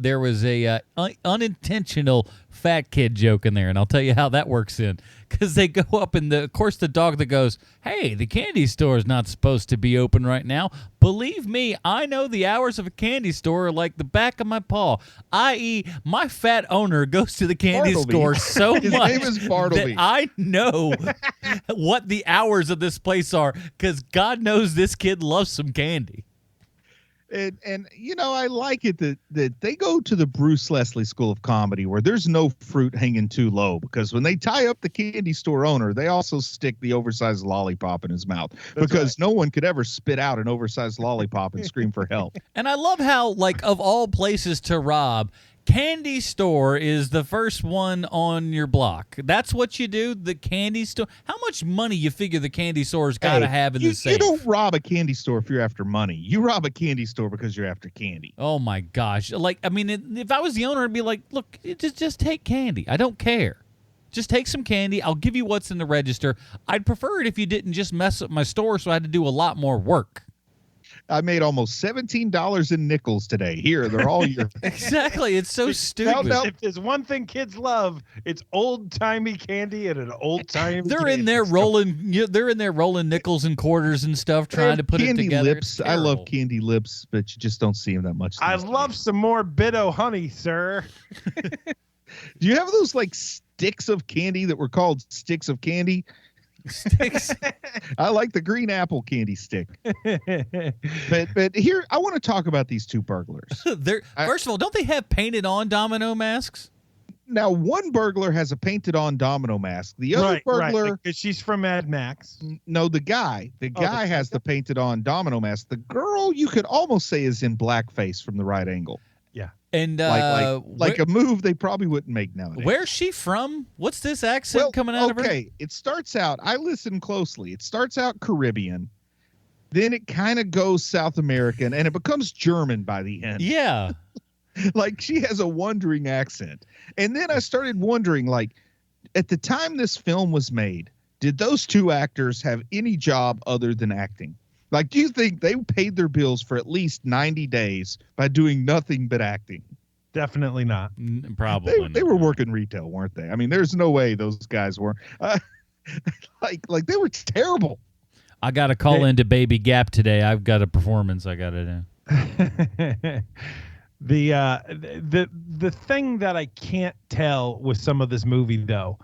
unintentional fat kid joke in there, and I'll tell you how that works in. Because they go up and of course the dog that goes, hey, the candy store is not supposed to be open right now. Believe me, I know the hours of a candy store are like the back of my paw. I.e., my fat owner goes to the candy Bartleby. store so His much name is Bartleby. that I know what the hours of this place are, because God knows this kid loves some candy. And you know, I like it that they go to the Bruce Leslie School of Comedy where there's no fruit hanging too low, because when they tie up the candy store owner, they also stick the oversized lollipop in his mouth because no one could ever spit out an oversized lollipop and scream for help. And I love how, like, of all places to rob, candy store is the first one on your block. That's what you do, the candy store. How much money you figure the candy store's got to have in the safe? You don't rob a candy store if you're after money. You rob a candy store because you're after candy. Oh, my gosh. Like, I mean, if I was the owner, I'd be like, look, just take candy. I don't care. Just take some candy. I'll give you what's in the register. I'd prefer it if you didn't just mess up my store so I had to do a lot more work. I made almost $17 in nickels today. Here, they're all your. Exactly. It's so stupid. Now, If there's one thing kids love, it's old-timey candy at an old-timey They're in there rolling. They're in there rolling nickels and quarters and stuff, trying to put it candy together. lips. It's I love terrible. candy lips, but you just don't see them that much. I these love days. some more Bitto honey, sir. Do you have those like sticks of candy that were called sticks of candy? Sticks. I like the green apple candy stick. But here, I want to talk about these two burglars. First of all, don't they have painted on domino masks? Now, one burglar has a painted on domino mask. The other burglar, because she's from Mad Max. no, the guy has the painted on domino mask. The girl, you could almost say, is in blackface from the right angle. Yeah. And like a move they probably wouldn't make nowadays. Where's she from? What's this accent coming out of her? Okay, it starts out, I listen closely. It starts out Caribbean, then it kind of goes South American, and it becomes German by the end. Yeah. Like she has a wandering accent. And then I started wondering, like, at the time this film was made, did those two actors have any job other than acting? Like, do you think they paid their bills for at least 90 days by doing nothing but acting? Definitely not. Probably. They were working retail, weren't they? I mean, there's no way those guys were. Like they were terrible. I got to call into Baby Gap today. I've got a performance I got to do. The thing that I can't tell with some of this movie, though,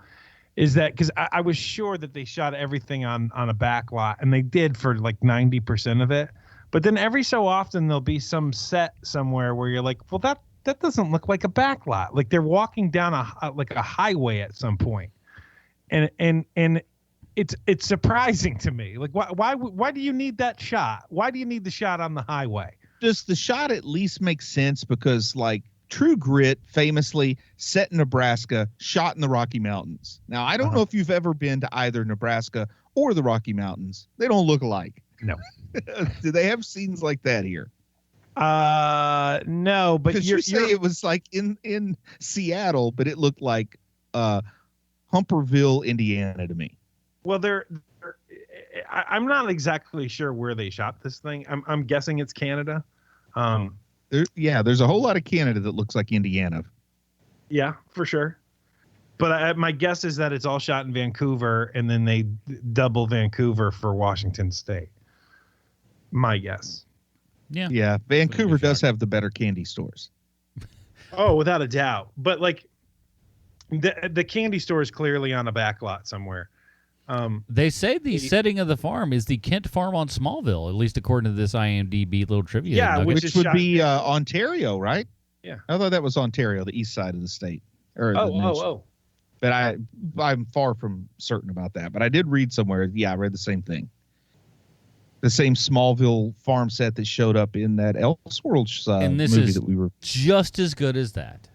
is that because I was sure that they shot everything on a back lot, and they did for like 90% of it. But then every so often there'll be some set somewhere where you're like, well, that doesn't look like a back lot. Like they're walking down a highway at some point, and it's surprising to me. Like why do you need that shot? Why do you need the shot on the highway? Does the shot at least make sense? Because like True Grit, famously set in Nebraska, shot in the Rocky Mountains. Now, I don't know if you've ever been to either Nebraska or the Rocky Mountains. They don't look alike. No. Do they have scenes like that here? No, but because you say it was like in Seattle, but it looked like Humperville, Indiana to me. Well, I'm not exactly sure where they shot this thing. I'm guessing it's Canada. There's a whole lot of Canada that looks like Indiana. Yeah, for sure. But my guess is that it's all shot in Vancouver, and then they double Vancouver for Washington State. My guess. Yeah. Vancouver does have the better candy stores. Oh, without a doubt. But like the candy store is clearly on a back lot somewhere. They say the setting of the farm is the Kent farm on Smallville, at least according to this IMDb little trivia. Yeah, which would be Ontario, right? Yeah. I thought that was Ontario, the east side of the state. But I'm far from certain about that. But I did read somewhere. Yeah, I read the same thing. The same Smallville farm set that showed up in that Elseworlds and this movie is that we were just as good as that.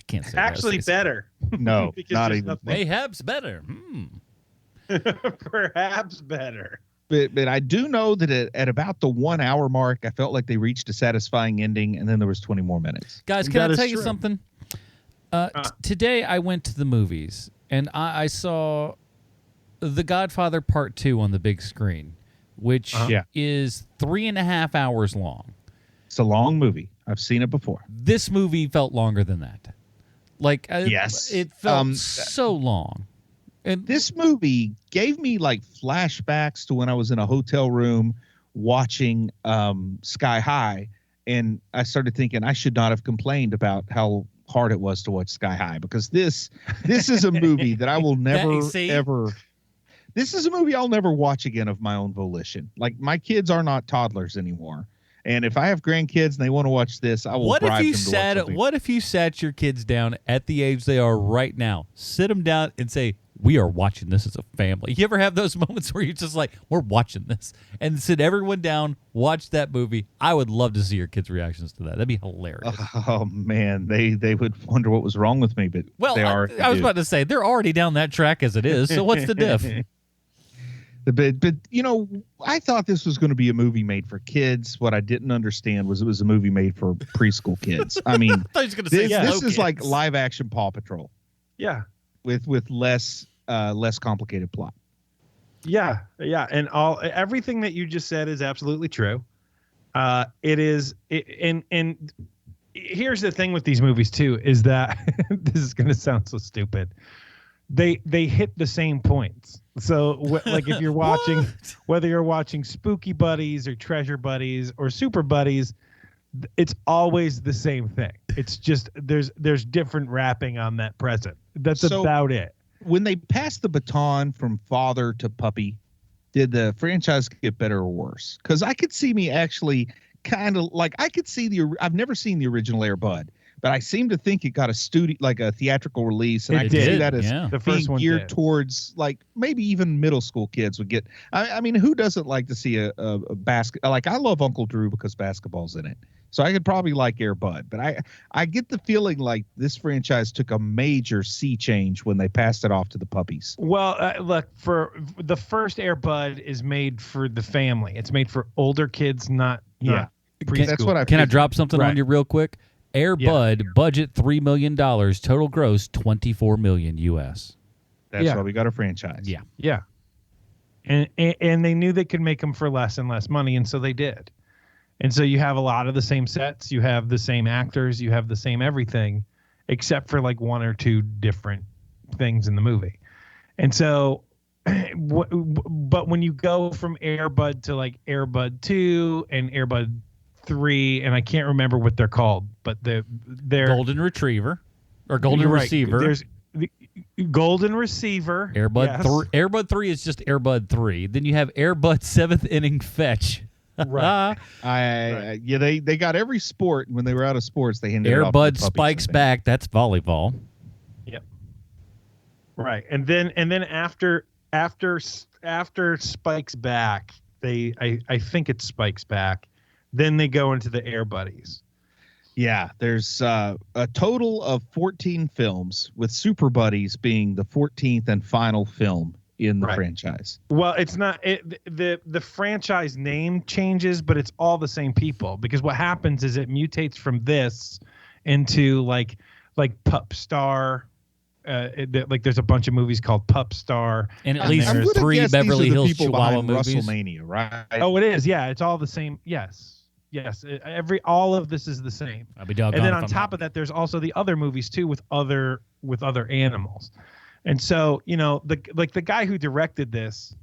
Can't say actually better. No, not even. Mayhaps better. Perhaps better. But I do know that at about the 1 hour mark, I felt like they reached a satisfying ending, and then there was 20 more minutes. Guys, can I tell you something? Today I went to the movies, and I saw The Godfather Part 2 on the big screen, which is 3.5 hours long. It's a long movie. I've seen it before. This movie felt longer than that. Like, yes, it felt so long. And this movie gave me like flashbacks to when I was in a hotel room watching Sky High, and I started thinking I should not have complained about how hard it was to watch Sky High, because this is a movie that I will never ever. This is a movie I'll never watch again of my own volition. Like, my kids are not toddlers anymore. And if I have grandkids and they want to watch this, I will bribe them to watch something. What if you sat your kids down at the age they are right now? Sit them down and say, we are watching this as a family. You ever have those moments where you're just like, we're watching this? And sit everyone down, watch that movie. I would love to see your kids' reactions to that. That'd be hilarious. Oh, man. They would wonder what was wrong with me. But they are. I was about to say, they're already down that track as it is. So what's the diff? But you know, I thought this was going to be a movie made for kids. What I didn't understand was it was a movie made for preschool kids. I mean, I was gonna say, this is like live action Paw Patrol. Yeah, with less complicated plot. Yeah, and everything that you just said is absolutely true. It is, and here's the thing with these movies too, is that this is going to sound so stupid. They hit the same points. So like if you're watching, whether you're watching Spooky Buddies or Treasure Buddies or Super Buddies, it's always the same thing. It's just there's different wrapping on that present. That's about it. When they passed the baton from father to puppy, did the franchise get better or worse? Because I could see me actually kind of like, I could see I've never seen the original Air Bud, but I seem to think it got a theatrical release, and It I did, see that as The being first one geared did. towards like maybe even middle school kids would get. I mean, who doesn't like to see a basket? Like I love Uncle Drew because basketball's in it, so I could probably like Air Bud. But I get the feeling like this franchise took a major sea change when they passed it off to the puppies. Well, look, for the first Air Bud is made for the family. It's made for older kids, not That's what I. Can I drop something on you real quick? Air Bud budget $3 million, total gross $24 million US. That's why we got a franchise. Yeah. Yeah. And they knew they could make them for less and less money, and so they did. And so you have a lot of the same sets, you have the same actors, you have the same everything, except for like one or two different things in the movie. And so, but when you go from Air Bud to like Air Bud 2 and Air Bud 3, and I can't remember what they're called, but they're Golden Retriever or Golden Receiver. There's the Golden Receiver. Air Bud 3. Air Bud 3 is just Air Bud 3. Then you have Air Bud 7th Inning Fetch. Right. They got every sport. When they were out of sports, they handed Air it off Bud to the puppies, Spikes Back. That's volleyball. Yep. Right, and then after Spikes Back, I think it Spikes Back. Then they go into the Air Buddies. Yeah, there's a total of 14 films, with Super Buddies being the 14th and final film in the franchise. Well, it's not the franchise name changes, but it's all the same people, because what happens is it mutates from this into like Pup Star. Like there's a bunch of movies called Pup Star, and at least 3 Beverly Hills Chihuahua movies. WrestleMania, right? Oh, it is. Yeah, it's all the same. Yes. All of this is the same. I'll be doggone. And then on top of that, there's also the other movies too with other animals. And so, the guy who directed this,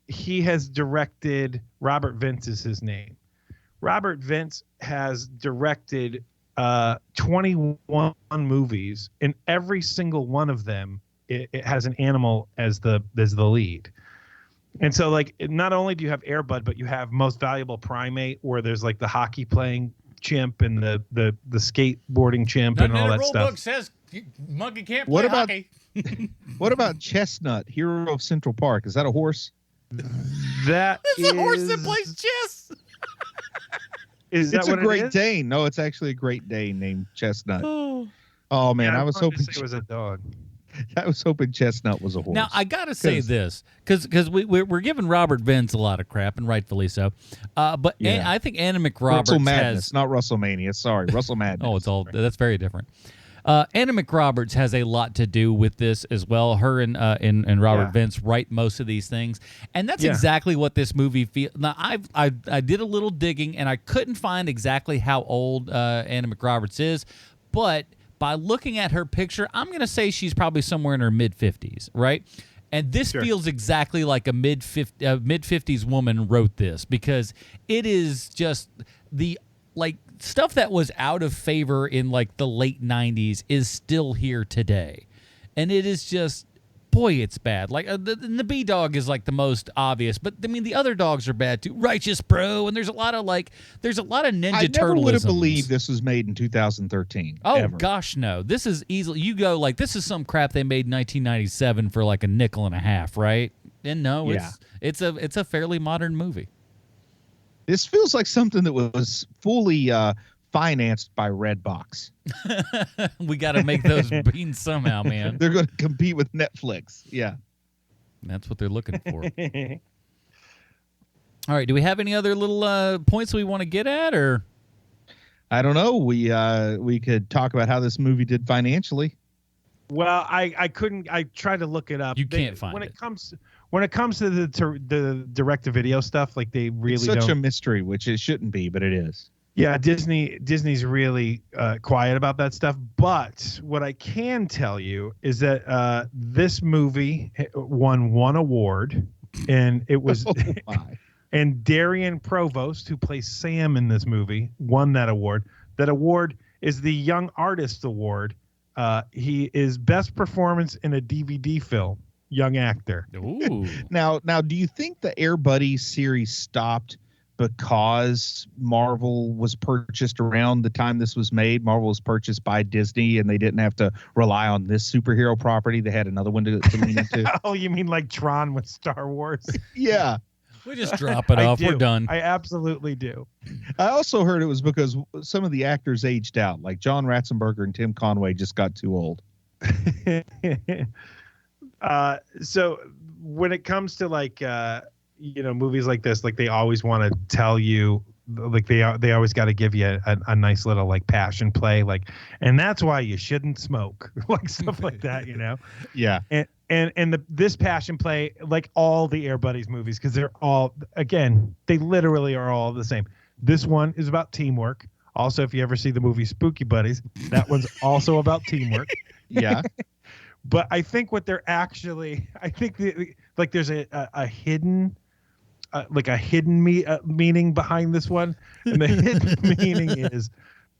he has directed, Robert Vince is his name. Robert Vince has directed 21 movies, and every single one of them it has an animal as the lead. And so, like, not only do you have Air Bud, but you have Most Valuable Primate, where there's like the hockey playing chimp and the skateboarding chimp and all that stuff. The rule book says monkey can't play hockey. What about Chestnut, Hero of Central Park? Is that a horse? That is a horse that plays chess. It's a Great Dane. No, it's actually a Great Dane named Chestnut. Oh man, yeah, I was hoping it was a dog. I was hoping Chestnut was a horse. Now I gotta say this because we're giving Robert Vince a lot of crap, and rightfully so. But I think Anna McRoberts Russell Madness, not WrestleMania. Sorry, Russell Madness. That's very different. Anna McRoberts has a lot to do with this as well. Her and Robert Vince write most of these things, and that's exactly what this movie feels. Now I did a little digging, and I couldn't find exactly how old Anna McRoberts is, but by looking at her picture, I'm going to say she's probably somewhere in her mid-50s, right? And this feels exactly like a mid-50s woman wrote this, because it is just the stuff that was out of favor in like the late 90s is still here today. And it is just, boy, it's bad. Like the B-Dog is like the most obvious, but I mean the other dogs are bad too. Righteous Bro, and there's a lot of Ninja Turtleisms. I never would have believed this was made in 2013. Oh ever. Gosh, no. This is easily, you go like, this is some crap they made in 1997 for like $0.50, right? And no, it's a fairly modern movie. This feels like something that was fully financed by Redbox. We got to make those beans somehow, man. They're going to compete with Netflix. Yeah. That's what they're looking for. All right. Do we have any other little points we want to get at, or? I don't know. We could talk about how this movie did financially. Well, I couldn't. I tried to look it up. You can't find when it. When it comes to the direct-to-video stuff, like they really it's such a mystery, which it shouldn't be, but it is. Yeah, Disney's really quiet about that stuff. But what I can tell you is that this movie won one award, and it was and Darian Provost, who plays Sam in this movie, won that award. That award is the Young Artist Award. He is Best Performance in a DVD Film. Young actor. Ooh. Now, do you think the Air Buddies series stopped because Marvel was purchased around the time this was made. Marvel was purchased by Disney, and they didn't have to rely on this superhero property. They had another one to lean into. Oh, you mean like Tron with Star Wars? Yeah. We just drop it off. We're done. I absolutely do. I also heard it was because some of the actors aged out, like John Ratzenberger and Tim Conway just got too old. So when it comes to like movies like this, like they always want to tell you, like they always got to give you a nice little like passion play, like, and that's why you shouldn't smoke, like stuff like that, Yeah. And this passion play, like all the Air Buddies movies, because they're all, again, they literally are all the same. This one is about teamwork. Also, if you ever see the movie Spooky Buddies, that one's also about teamwork. Yeah. But I think what they're actually, like there's a hidden, meaning behind this one. And the hidden meaning is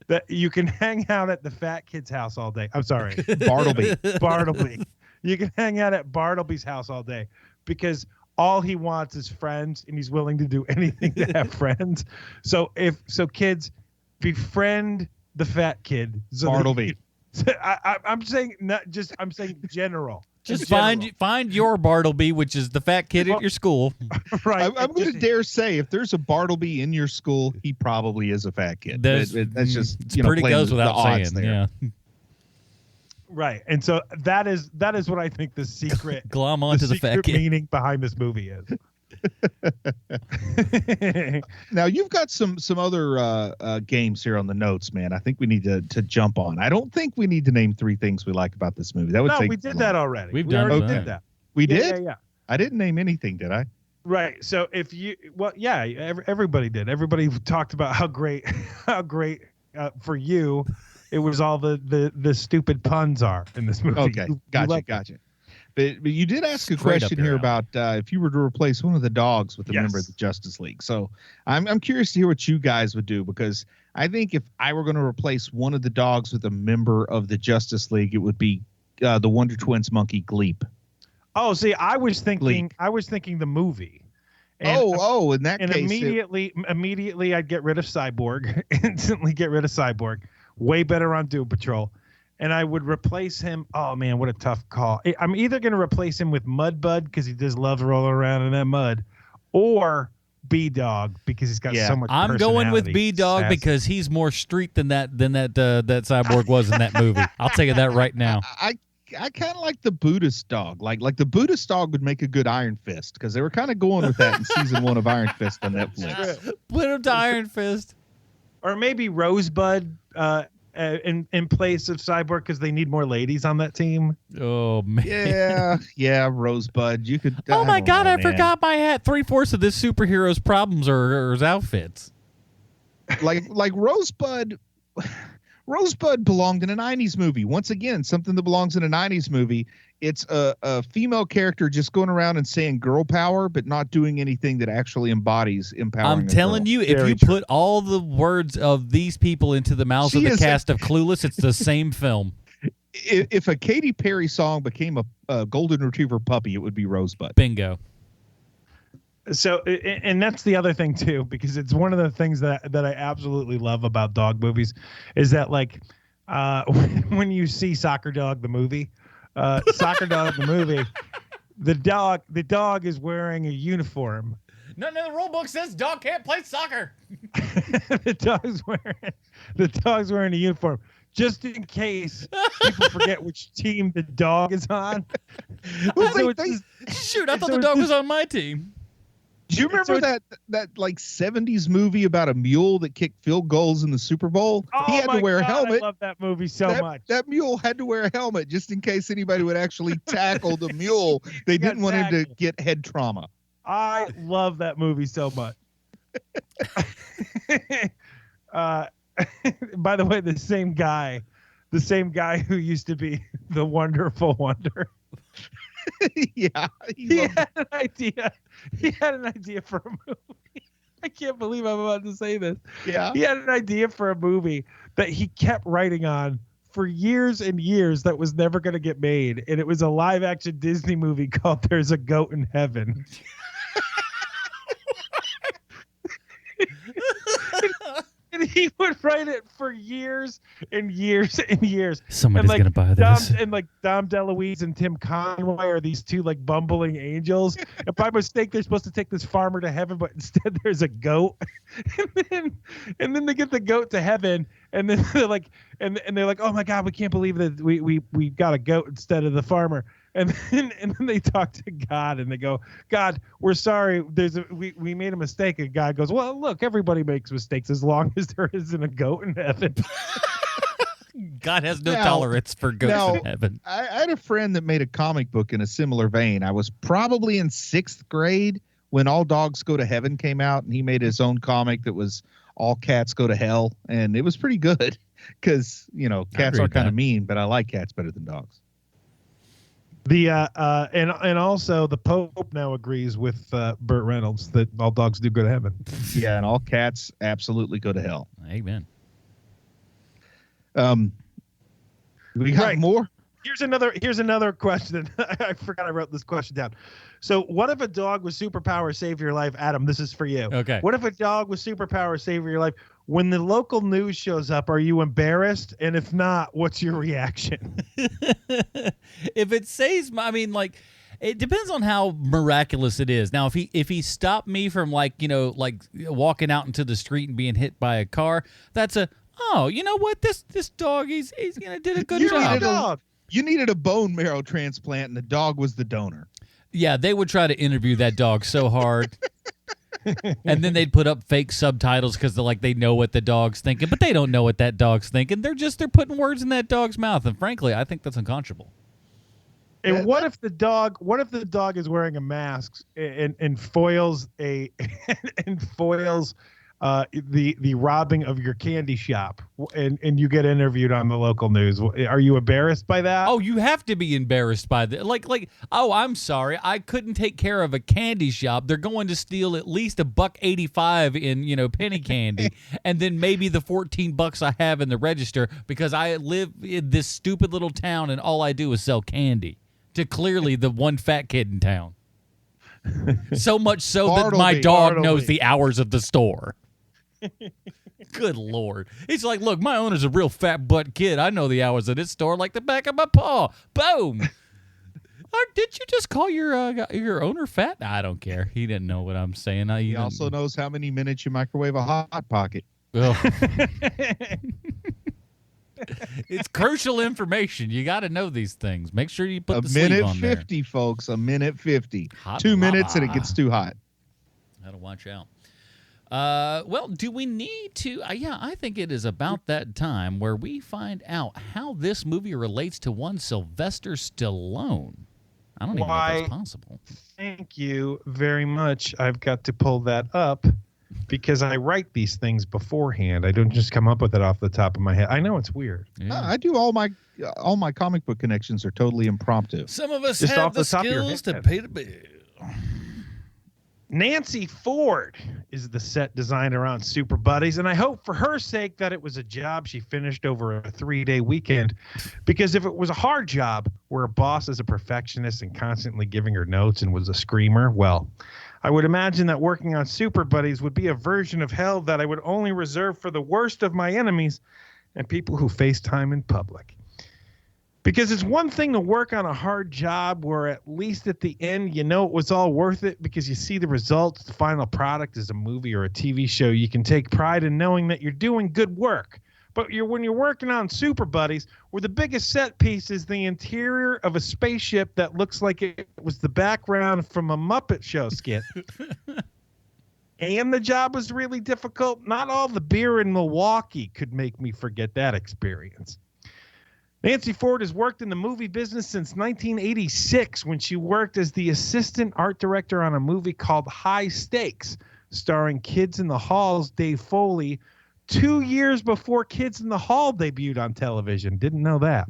that you can hang out at the fat kid's house all day. I'm sorry. Bartleby. You can hang out at Bartleby's house all day because all he wants is friends, and he's willing to do anything to have friends. So kids, befriend the fat kid. So Bartleby. I'm saying not just. I'm saying general. Just find your Bartleby, which is the fat kid at your school. Right. I'm going to dare say, if there's a Bartleby in your school, he probably is a fat kid. That's just pretty goes without saying. There. Yeah. Right, and so that is what I think the secret glom onto the fat kid meaning behind this movie is. Now you've got some other games here on the notes, man. I think we need to jump on. I don't think we need to name 3 things we like about this movie. That would take we did that already. We already did that. We did? Yeah. I didn't name anything, did I? Right. So everybody did. Everybody talked about how great for you. It was all the stupid puns are in this movie. Okay, gotcha. But you did ask a question here about if you were to replace one of the dogs with a member of the Justice League. So I'm curious to hear what you guys would do, because I think if I were going to replace one of the dogs with a member of the Justice League, it would be the Wonder Twins monkey Gleep. Oh, see, I was thinking the movie. And, in that case, immediately I'd get rid of Cyborg. Instantly get rid of Cyborg. Way better on Doom Patrol. And I would replace him. Oh, man, what a tough call. I'm either going to replace him with Mudbud because he just loves rolling around in that mud, or B-Dog because he's got so much personality. I'm going with B-Dog because he's more street than that Cyborg was in that movie. I'll tell you that right now. I kind of like the Buddhist dog. Like the Buddhist dog would make a good Iron Fist, because they were kind of going with that in season 1 of Iron Fist on Netflix. Put him to Iron Fist. Or maybe Rosebud in place of Cyborg because they need more ladies on that team. Oh, man. Yeah, Rosebud. You could. Oh, my God, I forgot my hat. 3/4 of this superhero's problems are his outfits. Like Rosebud. Rosebud belonged in a 90s movie. Once again, something that belongs in a 90s movie. It's a female character just going around and saying girl power, but not doing anything that actually embodies empowering. I'm telling you, if you put all the words of these people into the mouths of the cast of Clueless, it's the same film. If a Katy Perry song became a golden retriever puppy, it would be Rosebud. Bingo. So, and that's the other thing too, because it's one of the things that I absolutely love about dog movies is that, like, when you see Soccer Dog the movie, the dog is wearing a uniform. No, the rule book says dog can't play soccer. the dog's wearing a uniform just in case people forget which team the dog is on. Shoot, I thought the dog was on my team. Do you remember that like 70s movie about a mule that kicked field goals in the Super Bowl? Oh, he had to wear a helmet. I love that movie so much. That mule had to wear a helmet just in case anybody would actually tackle the mule. They didn't want him to get head trauma. I love that movie so much. By the way, the same guy who used to be the Wonderful Wonder. Yeah, he had an idea. He had an idea for a movie. I can't believe I'm about to say this. Yeah, he had an idea for a movie that he kept writing on for years and years that was never going to get made, and it was a live-action Disney movie called "There's a Goat in Heaven." he would write it for years and years and years. Somebody's gonna buy this. Dom DeLuise and Tim Conway are these two like bumbling angels. And by mistake, they're supposed to take this farmer to heaven, but instead there's a goat. and then they get the goat to heaven, and then they're like, and they're like, oh my God, we can't believe that we got a goat instead of the farmer. And then they talk to God and they go, God, we're sorry. We made a mistake. And God goes, well, look, everybody makes mistakes as long as there isn't a goat in heaven. God has no tolerance for goats in heaven. I had a friend that made a comic book in a similar vein. I was probably in 6th grade when All Dogs Go to Heaven came out, and he made his own comic that was All Cats Go to Hell. And it was pretty good because, cats are kind of mean, but I like cats better than dogs. And also the Pope now agrees with Burt Reynolds that all dogs do go to heaven. Yeah, and all cats absolutely go to hell. Amen. We got more? Here's another question. I forgot I wrote this question down. So what if a dog with superpowers saved your life? Adam, this is for you. Okay. What if a dog with superpowers saved your life? When the local news shows up, are you embarrassed? And if not, what's your reaction? If it saves, it depends on how miraculous it is. Now, if he stopped me from walking out into the street and being hit by a car, that's you know what? This dog, he's gonna did a good job. You needed a bone marrow transplant, and the dog was the donor. Yeah, they would try to interview that dog so hard. And then they'd put up fake subtitles because they know what the dog's thinking, but they don't know what that dog's thinking. They're putting words in that dog's mouth, and frankly, I think that's unconscionable. And what if the dog is wearing a mask and foils the robbing of your candy shop, and you get interviewed on the local news? Are you embarrassed by that? Oh, you have to be embarrassed by that. Oh, I'm sorry, I couldn't take care of a candy shop. They're going to steal at least $1.85 in penny candy, and then maybe the $14 I have in the register because I live in this stupid little town and all I do is sell candy to clearly the one fat kid in town. So much so that my dog knows the hours of the store. Good Lord. He's like, look, my owner's a real fat butt kid. I know the hours of this store like the back of my paw. Boom. Did you just call your owner fat? I don't care. He didn't know what I'm saying. He also knows how many minutes you microwave a Hot Pocket. It's crucial information. You got to know these things. Make sure you put the sleeve on there. A minute 50, folks. A minute 50. Hot 2 minutes and it gets too hot. Gotta watch out. Well, do we need to? I think it is about that time where we find out how this movie relates to one Sylvester Stallone. I don't even know if that's possible. Thank you very much. I've got to pull that up because I write these things beforehand. I don't just come up with it off the top of my head. I know it's weird. Yeah. I do all my comic book connections are totally impromptu. Some of us just have the skills to pay the bill. Nancy Ford is the set designer on Super Buddies, and I hope for her sake that it was a job she finished over a 3-day weekend, because if it was a hard job where a boss is a perfectionist and constantly giving her notes and was a screamer, well, I would imagine that working on Super Buddies would be a version of hell that I would only reserve for the worst of my enemies and people who FaceTime in public. Because it's one thing to work on a hard job where at least at the end, it was all worth it because you see the results. The final product is a movie or a TV show. You can take pride in knowing that you're doing good work. But when you're working on Super Buddies, where the biggest set piece is the interior of a spaceship that looks like it was the background from a Muppet Show skit. And the job was really difficult. Not all the beer in Milwaukee could make me forget that experience. Nancy Ford has worked in the movie business since 1986 when she worked as the assistant art director on a movie called High Stakes, starring Kids in the Hall's Dave Foley, 2 years before Kids in the Hall debuted on television. Didn't know that.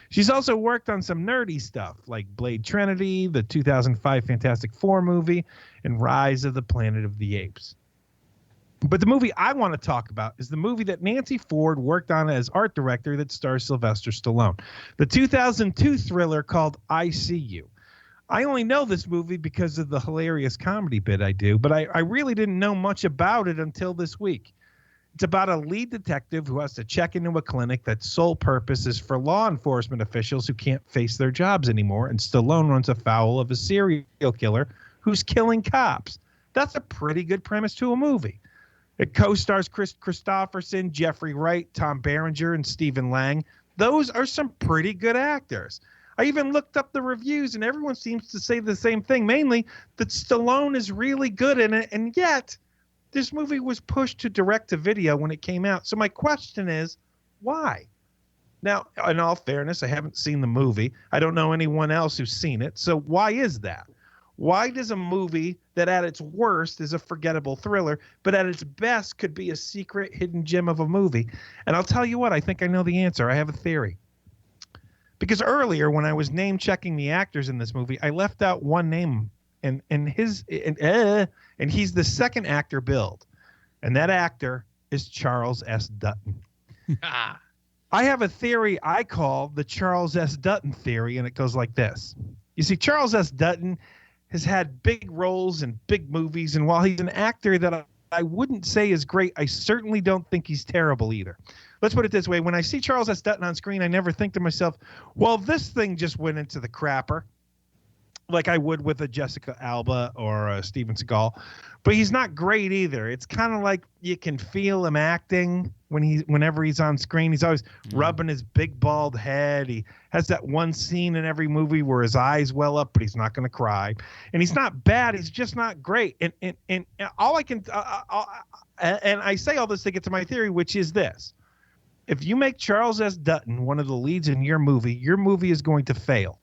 She's also worked on some nerdy stuff like Blade Trinity, the 2005 Fantastic Four movie, and Rise of the Planet of the Apes. But the movie I want to talk about is the movie that Nancy Ford worked on as art director that stars Sylvester Stallone, the 2002 thriller called I See You. I only know this movie because of the hilarious comedy bit I do, but I really didn't know much about it until this week. It's about a lead detective who has to check into a clinic that's sole purpose is for law enforcement officials who can't face their jobs anymore, and Stallone runs afoul of a serial killer who's killing cops. That's a pretty good premise to a movie. It co-stars Chris Christopherson, Jeffrey Wright, Tom Berenger, and Stephen Lang. Those are some pretty good actors. I even looked up the reviews, and everyone seems to say the same thing, mainly that Stallone is really good in it, and yet this movie was pushed to direct-to-video when it came out. So my question is, why? Now, in all fairness, I haven't seen the movie. I don't know anyone else who's seen it. So why is that? Why does a movie that at its worst is a forgettable thriller, but at its best could be a secret hidden gem of a movie? And I'll tell you what, I think I know the answer. I have a theory. Because earlier, when I was name-checking the actors in this movie, I left out one name, and he's the second actor billed, and that actor is Charles S. Dutton. I have a theory I call the Charles S. Dutton theory, and it goes like this. You see, Charles S. Dutton has had big roles in big movies, and while he's an actor that I wouldn't say is great, I certainly don't think he's terrible either. Let's put it this way. When I see Charles S. Dutton on screen, I never think to myself, well, this thing just went into the crapper, like I would with a Jessica Alba or a Steven Seagal. But he's not great either. It's kind of like you can feel him acting whenever he's on screen. He's always rubbing his big bald head. He has that one scene in every movie where his eyes well up, but he's not going to cry. And he's not bad. He's just not great. And all I can and I say all this to get to my theory, which is this. If you make Charles S. Dutton one of the leads in your movie is going to fail.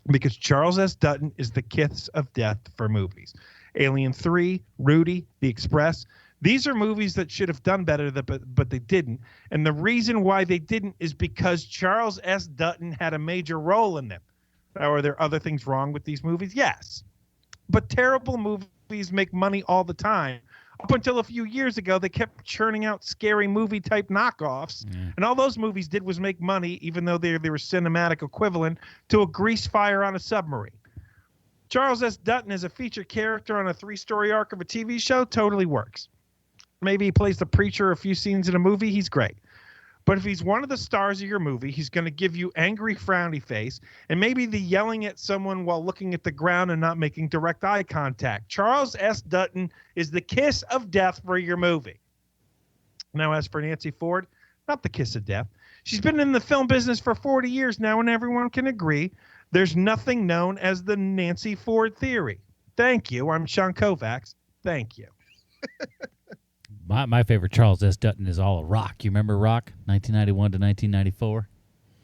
Because Charles S. Dutton is the kiss of death for movies. Alien 3, Rudy, The Express. These are movies that should have done better, but they didn't. And the reason why they didn't is because Charles S. Dutton had a major role in them. Now, are there other things wrong with these movies? Yes. But terrible movies make money all the time. Up until a few years ago, they kept churning out scary movie-type knockoffs, and all those movies did was make money, even though they were cinematic equivalent to a grease fire on a submarine. Charles S. Dutton as a featured character on a 3-story arc of a TV show totally works. Maybe he plays the preacher a few scenes in a movie, he's great. But if he's one of the stars of your movie, he's going to give you angry, frowny face, and maybe the yelling at someone while looking at the ground and not making direct eye contact. Charles S. Dutton is the kiss of death for your movie. Now, as for Nancy Ford, not the kiss of death. She's been in the film business for 40 years now, and everyone can agree there's nothing known as the Nancy Ford theory. Thank you. I'm Sean Koufax. Thank you. My favorite Charles S. Dutton is all of Rock. You remember Rock, 1991 to 1994?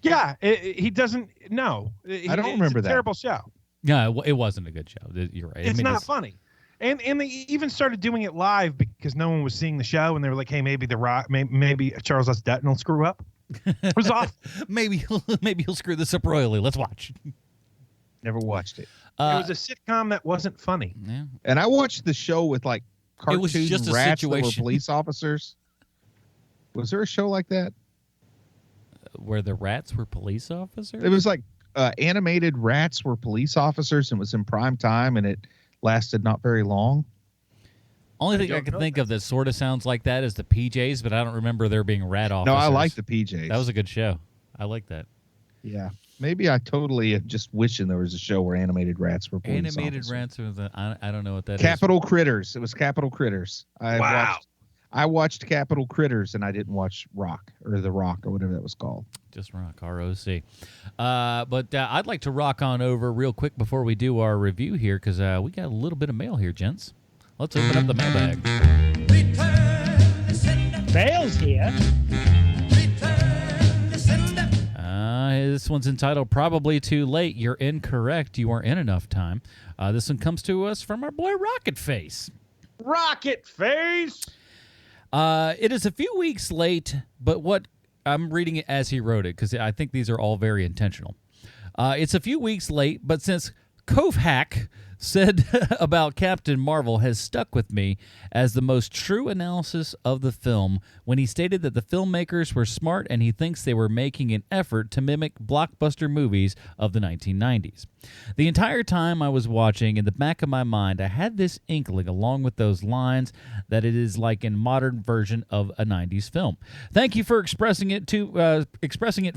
Yeah, he doesn't. No, I don't remember that. Terrible show. No, it wasn't a good show. You're right. It's not funny. And they even started doing it live because no one was seeing the show, and they were like, "Hey, maybe maybe Charles S. Dutton will screw up." It was off. maybe he'll screw this up royally. Let's watch. Never watched it. It was a sitcom that wasn't funny. Yeah. And I watched the show with like cartoon it was just a rats situation. that were police officers. Was there a show like that? Where the rats were police officers? It was like animated rats were police officers, and it was in prime time, and it lasted not very long. Only thing I can think of that sort of sounds like that is the PJs, but I don't remember there being rat officers. No, I like the PJs. That was a good show. I like that. Yeah. Maybe I totally just wishing there was a show where animated rats were police Animated officers. rats I don't know what that Capital Critters. It was Capital Critters. Wow. I watched Capital Critters, and I didn't watch Rock or The Rock or whatever that was called. Just Rock, ROC. But I'd like to rock on over real quick before we do our review here because we got a little bit of mail here, gents. Let's open up the mailbag. Mail's here. This one's entitled Probably Too Late. You're incorrect. You are in enough time. This one comes to us from our boy RocketFace. RocketFace! It is a few weeks late, but what I'm reading it as he wrote it because I think these are all very intentional. It's a few weeks late, but since Koufax, said about Captain Marvel has stuck with me as the most true analysis of the film when he stated that the filmmakers were smart and he thinks they were making an effort to mimic blockbuster movies of the 1990s. The entire time I was watching, in the back of my mind, I had this inkling along with those lines that it is like a modern version of a 90s film. Thank you for expressing it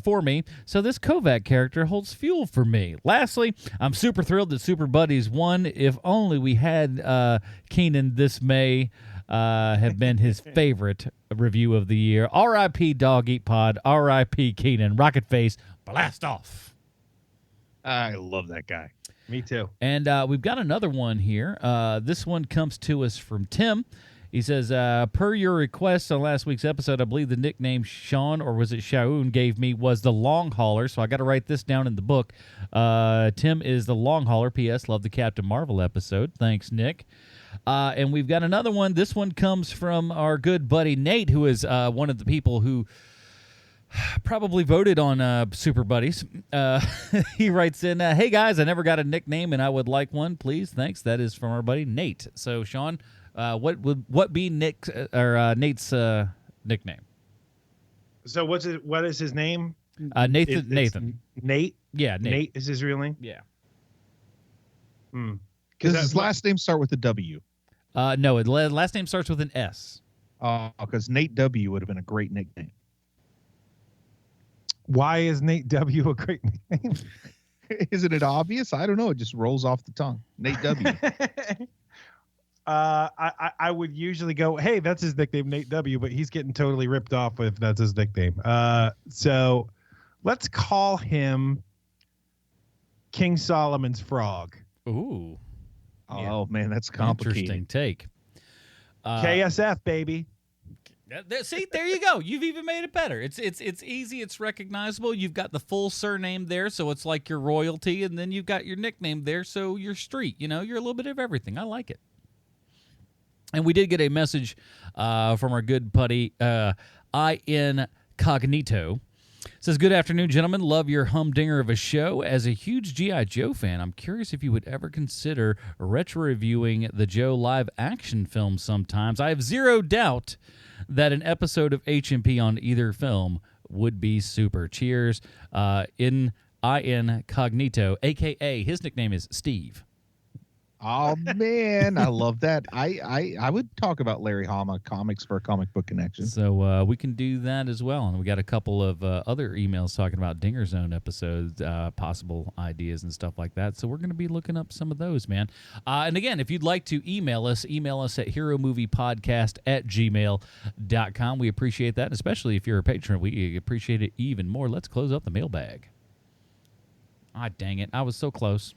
for me, so this Kovac character holds fuel for me. Lastly, I'm super thrilled that Super Buddies won. If only we had Keenan, this may have been his favorite review of the year. R.I.P. Dog Eat Pod. R.I.P. Keenan. RocketFace, blast off. I love that guy. Me too. And we've got another one here. This one comes to us from Tim. He says, per your request on last week's episode, I believe the nickname Sean, or was it Shaun, gave me was the Long Hauler, so I got to write this down in the book. Tim is the Long Hauler. P.S. Love the Captain Marvel episode. Thanks, Nick. And we've got another one. This one comes from our good buddy Nate, who is one of the people who probably voted on Super Buddies. He writes in, hey, guys, I never got a nickname, and I would like one, please. Thanks. That is from our buddy Nate. So, Sean, what be Nate's nickname? So what is his name? Nathan. Nate? Yeah, Nate. Nate is his real name? Yeah. Does his last name start with a W? No, his last name starts with an S. Because Nate W would have been a great nickname. Why is Nate W a great nickname? Isn't it obvious? I don't know. It just rolls off the tongue. Nate W. I would usually go, hey, that's his nickname, Nate W, but he's getting totally ripped off if that's his nickname. So let's call him King Solomon's Frog. Ooh. Oh, man, that's complicated. Interesting take. KSF, baby. See, there you go. You've even made it better. It's easy. It's recognizable. You've got the full surname there, so it's like your royalty, and then you've got your nickname there, so you're street. You know, you're a little bit of everything. I like it. And we did get a message from our good buddy Incognito. Says, good afternoon, gentlemen. Love your humdinger of a show. As a huge G.I. Joe fan, I'm curious if you would ever consider retro-reviewing the Joe live-action film sometimes. I have zero doubt that an episode of H&P on either film would be super. Cheers. Incognito, a.k.a. his nickname is Steve. Oh, man, I love that. I would talk about Larry Hama comics for a comic book connection. So we can do that as well. And we got a couple of other emails talking about Dinger Zone episodes, possible ideas and stuff like that. So we're going to be looking up some of those, man. And again, if you'd like to email us at heromoviepodcast@gmail.com. We appreciate that, and especially if you're a patron, we appreciate it even more. Let's close up the mailbag. Ah, dang it. I was so close.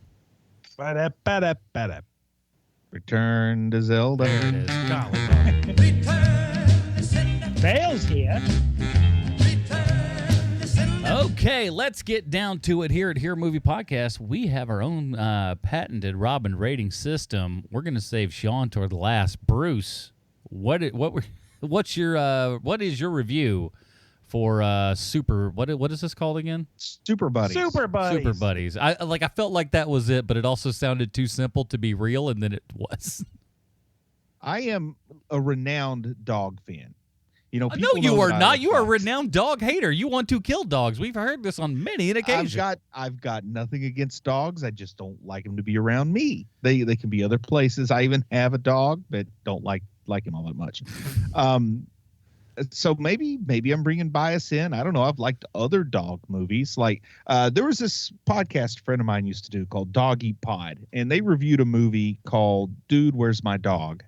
Return to Zelda. There it is. Bale's here. Okay, let's get down to it here at Hero Movie Podcast. We have our own patented Robin rating system. We're going to save Sean toward the last. Bruce, what is your review for Super? What is this called again? Super Buddies. Super Buddies. I felt like that was it, but it also sounded too simple to be real, and then it was. I am a renowned dog fan. You know, no, you are not. You are a renowned dog hater. You want to kill dogs. We've heard this on many an occasion. I've got nothing against dogs. I just don't like them to be around me. They can be other places. I even have a dog, but don't like him all that much. So maybe I'm bringing bias in. I don't know. I've liked other dog movies. Like there was this podcast a friend of mine used to do called Dog Eat Pod, and they reviewed a movie called Dude, Where's My Dog?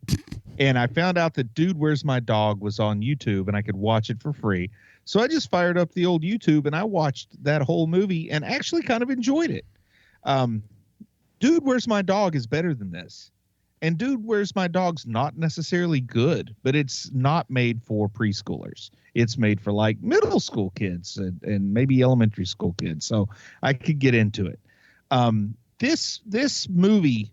And I found out that Dude, Where's My Dog was on YouTube, and I could watch it for free. So I just fired up the old YouTube, and I watched that whole movie and actually kind of enjoyed it. Dude, Where's My Dog is better than this. And Dude, Where's My Dog's not necessarily good, but it's not made for preschoolers. It's made for like middle school kids and maybe elementary school kids. So I could get into it. This movie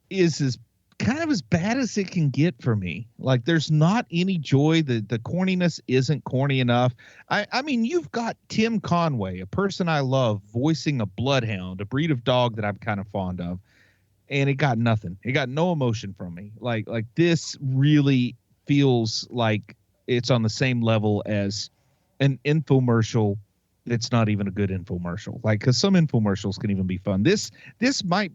is kind of as bad as it can get for me. Like there's not any joy. The corniness isn't corny enough. I mean, you've got Tim Conway, a person I love, voicing a bloodhound, a breed of dog that I'm kind of fond of. and it got nothing. It got no emotion from me. Like this really feels like it's on the same level as an infomercial. It's not even a good infomercial. Like, because some infomercials can even be fun. This might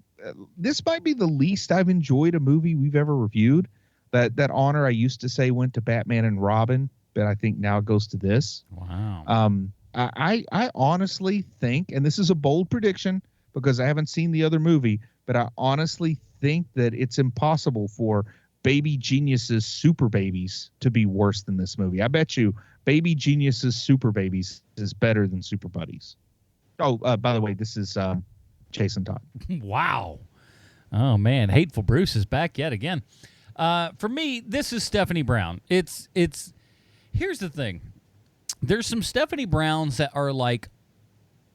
be the least I've enjoyed a movie we've ever reviewed. That honor I used to say went to Batman and Robin, but I think now it goes to this. Wow. I honestly think, and this is a bold prediction because I haven't seen the other movie, but I honestly think that it's impossible for Baby Genius's Super Babies to be worse than this movie. I bet you Baby Genius's Super Babies is better than Super Buddies. Oh, by the way, this is Jason Todd. Wow. Oh, man. Hateful Bruce is back yet again. For me, this is Stephanie Brown. It's here's the thing. There's some Stephanie Browns that are like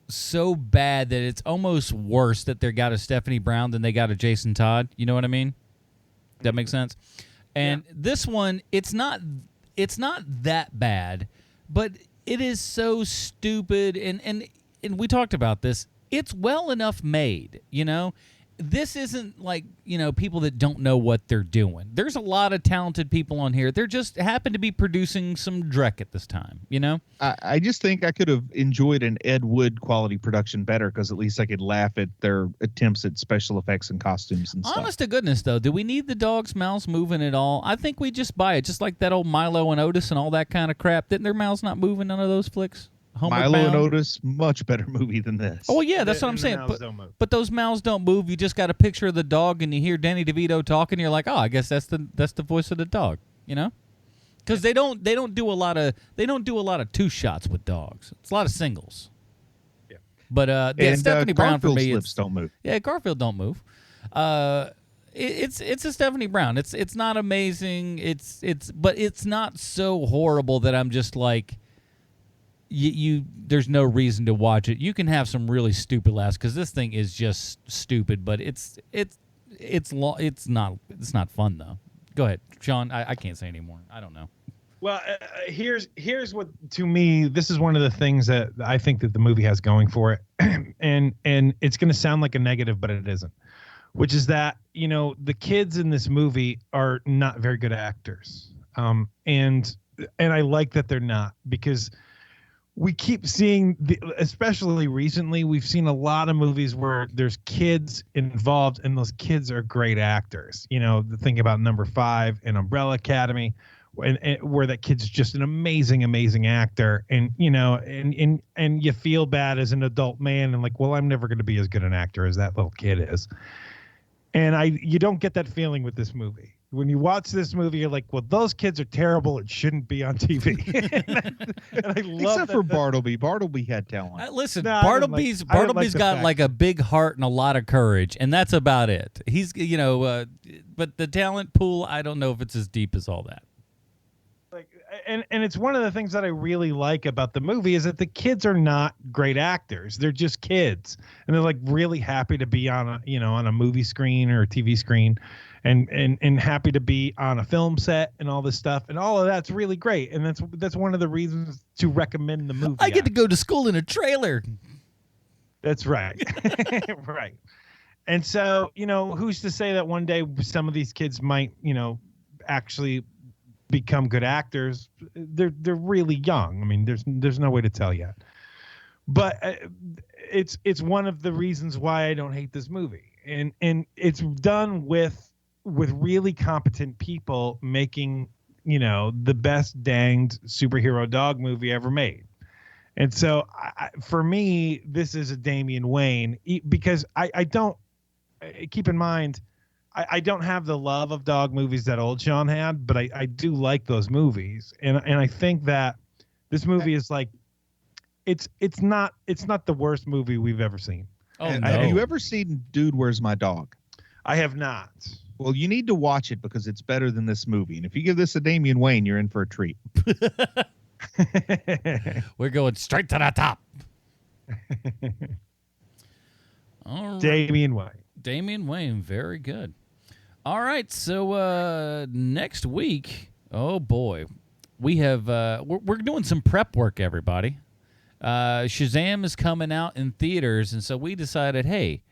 so bad that it's almost worse that they got a Stephanie Brown than they got a Jason Todd. You know what I mean? That makes sense. And this one, it's not that bad, but it is so stupid. And we talked about this. It's well enough made, you know. This isn't like, you know, people that don't know what they're doing. There's a lot of talented people on here. They're just happen to be producing some dreck at this time, you know? I just think I could have enjoyed an Ed Wood quality production better because at least I could laugh at their attempts at special effects and costumes and stuff. Honest to goodness, though, do we need the dog's mouths moving at all? I think we just buy it, just like that old Milo and Otis and all that kind of crap. Didn't their mouths not move in none of those flicks? Homeward Milo Bound? and Otis, much better movie than this. Oh, yeah, that's what I'm saying. But those mouths don't move. You just got a picture of the dog, and you hear Danny DeVito talking. You're like, oh, I guess that's the voice of the dog. You know, because they don't do a lot of two shots with dogs. It's a lot of singles. Yeah. But Stephanie Brown for me, lips don't move. Yeah, Garfield don't move. It's a Stephanie Brown. It's not amazing. But it's not so horrible that I'm just like. There's no reason to watch it. You can have some really stupid laughs because this thing is just stupid, but it's not fun though. Go ahead, Sean. I can't say anymore. I don't know. Well, here's what, to me, this is one of the things that I think that the movie has going for it, and it's going to sound like a negative, but it isn't. Which is that, you know, the kids in this movie are not very good actors, and I like that they're not, because we keep seeing, especially recently, we've seen a lot of movies where there's kids involved, and those kids are great actors. You know, the thing about Number 5 and Umbrella Academy, and where that kid's just an amazing actor, and you know, and you feel bad as an adult man, and like, well, I'm never going to be as good an actor as that little kid is. And you don't get that feeling with this movie. When you watch this movie, you're like, well, those kids are terrible. It shouldn't be on TV. and I love Except for Bartleby. Bartleby had talent. Listen, Bartleby's got like a big heart and a lot of courage, and that's about it. He's, you know, but the talent pool, I don't know if it's as deep as all that. Like, and it's one of the things that I really like about the movie is that the kids are not great actors. They're just kids, and they're like really happy to be on a movie screen or a TV screen. And happy to be on a film set and all this stuff, and all of that's really great, and that's one of the reasons to recommend the movie. I get to go to school in a trailer. That's right, right. And so, you know, who's to say that one day some of these kids might, you know, actually become good actors? They're really young. I mean, there's no way to tell yet. But it's one of the reasons why I don't hate this movie, and it's done with really competent people making, you know, the best danged superhero dog movie ever made. And so for me, this is a Damian Wayne, because I don't, keep in mind, I don't have the love of dog movies that old Sean had, but I do like those movies. And I think that this movie is like, it's not the worst movie we've ever seen. Oh, no. Have you ever seen Dude, Where's My Dog? I have not. Well, you need to watch it because it's better than this movie. And if you give this a Damian Wayne, you're in for a treat. We're going straight to the top. All right. Damian Wayne, very good. All right, so next week, oh boy, we have we're doing some prep work, everybody. Shazam is coming out in theaters, and so we decided, hey,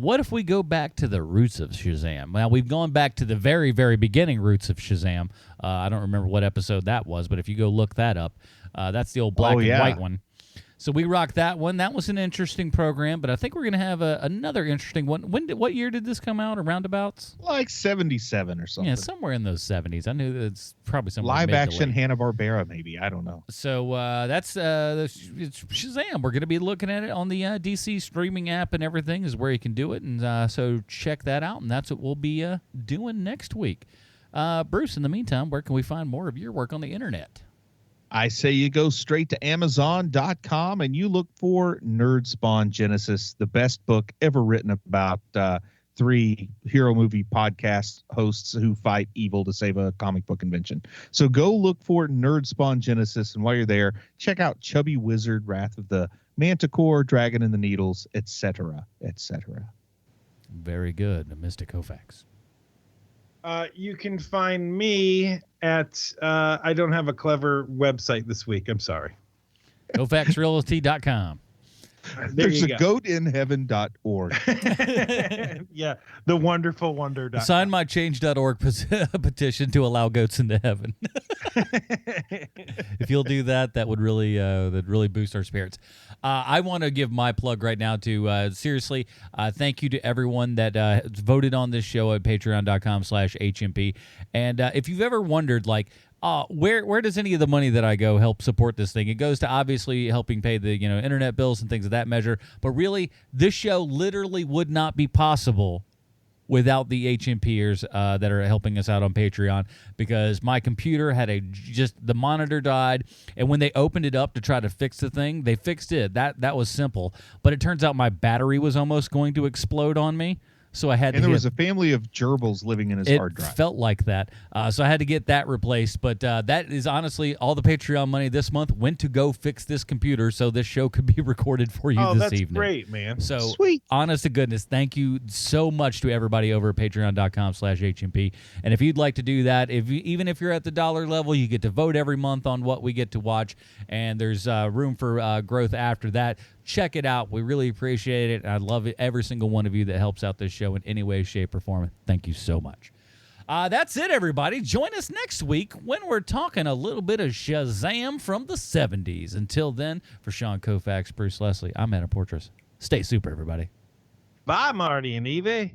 what if we go back to the roots of Shazam? Well, we've gone back to the very, very beginning roots of Shazam. I don't remember what episode that was, but if you go look that up, that's the old black and white one. So we rocked that one. That was an interesting program, but I think we're going to have another interesting one. What year did this come out, or roundabouts? Like 77 or something. Yeah, somewhere in those 70s. I knew that it's probably somewhere live action mid-to-late. Hanna-Barbera, maybe. I don't know. So it's Shazam. We're going to be looking at it on the DC streaming app and everything is where you can do it. And so check that out, and that's what we'll be doing next week. Bruce, in the meantime, where can we find more of your work on the internet? I say you go straight to Amazon.com and you look for Nerdspawn Genesis, the best book ever written about 3 hero movie podcast hosts who fight evil to save a comic book convention. So go look for Nerdspawn Genesis, and while you're there, check out Chubby Wizard, Wrath of the Manticore, Dragon and the Needles, etc., etc. Very good, Mr. Koufax. You can find me at I don't have a clever website this week. I'm sorry. KoufaxRealty.com. There's a goatinheaven.org. Yeah, the wonderful wonder. Sign my change.org petition to allow goats into heaven. If you'll do that, that would really boost our spirits. I want to give my plug right now to seriously thank you to everyone that voted on this show at patreon.com/HMP. And if you've ever wondered, like, where does any of the money that I go help support this thing? It goes to obviously helping pay the internet bills and things of that measure. But really, this show literally would not be possible without the HMPers that are helping us out on Patreon, because my computer had the monitor died, and when they opened it up to try to fix the thing, they fixed it. That was simple, but it turns out my battery was almost going to explode on me. So I had and there was a family of gerbils living in his hard drive. It felt like that. So I had to get that replaced. But that is honestly all the Patreon money this month went to go fix this computer so this show could be recorded for you this evening. Oh, that's great, man. So sweet. Honest to goodness, thank you so much to everybody over at patreon.com/HMP. And if you'd like to do that, even if you're at the dollar level, you get to vote every month on what we get to watch. And there's room for growth after that. Check it out. We really appreciate it. I love it. Every single one of you that helps out this show in any way, shape, or form. Thank you so much. That's it, everybody. Join us next week when we're talking a little bit of Shazam from the 70s. Until then, for Sean Koufax, Bruce Leslie, I'm Adam Portrais. Stay super, everybody. Bye, Marty and Evie.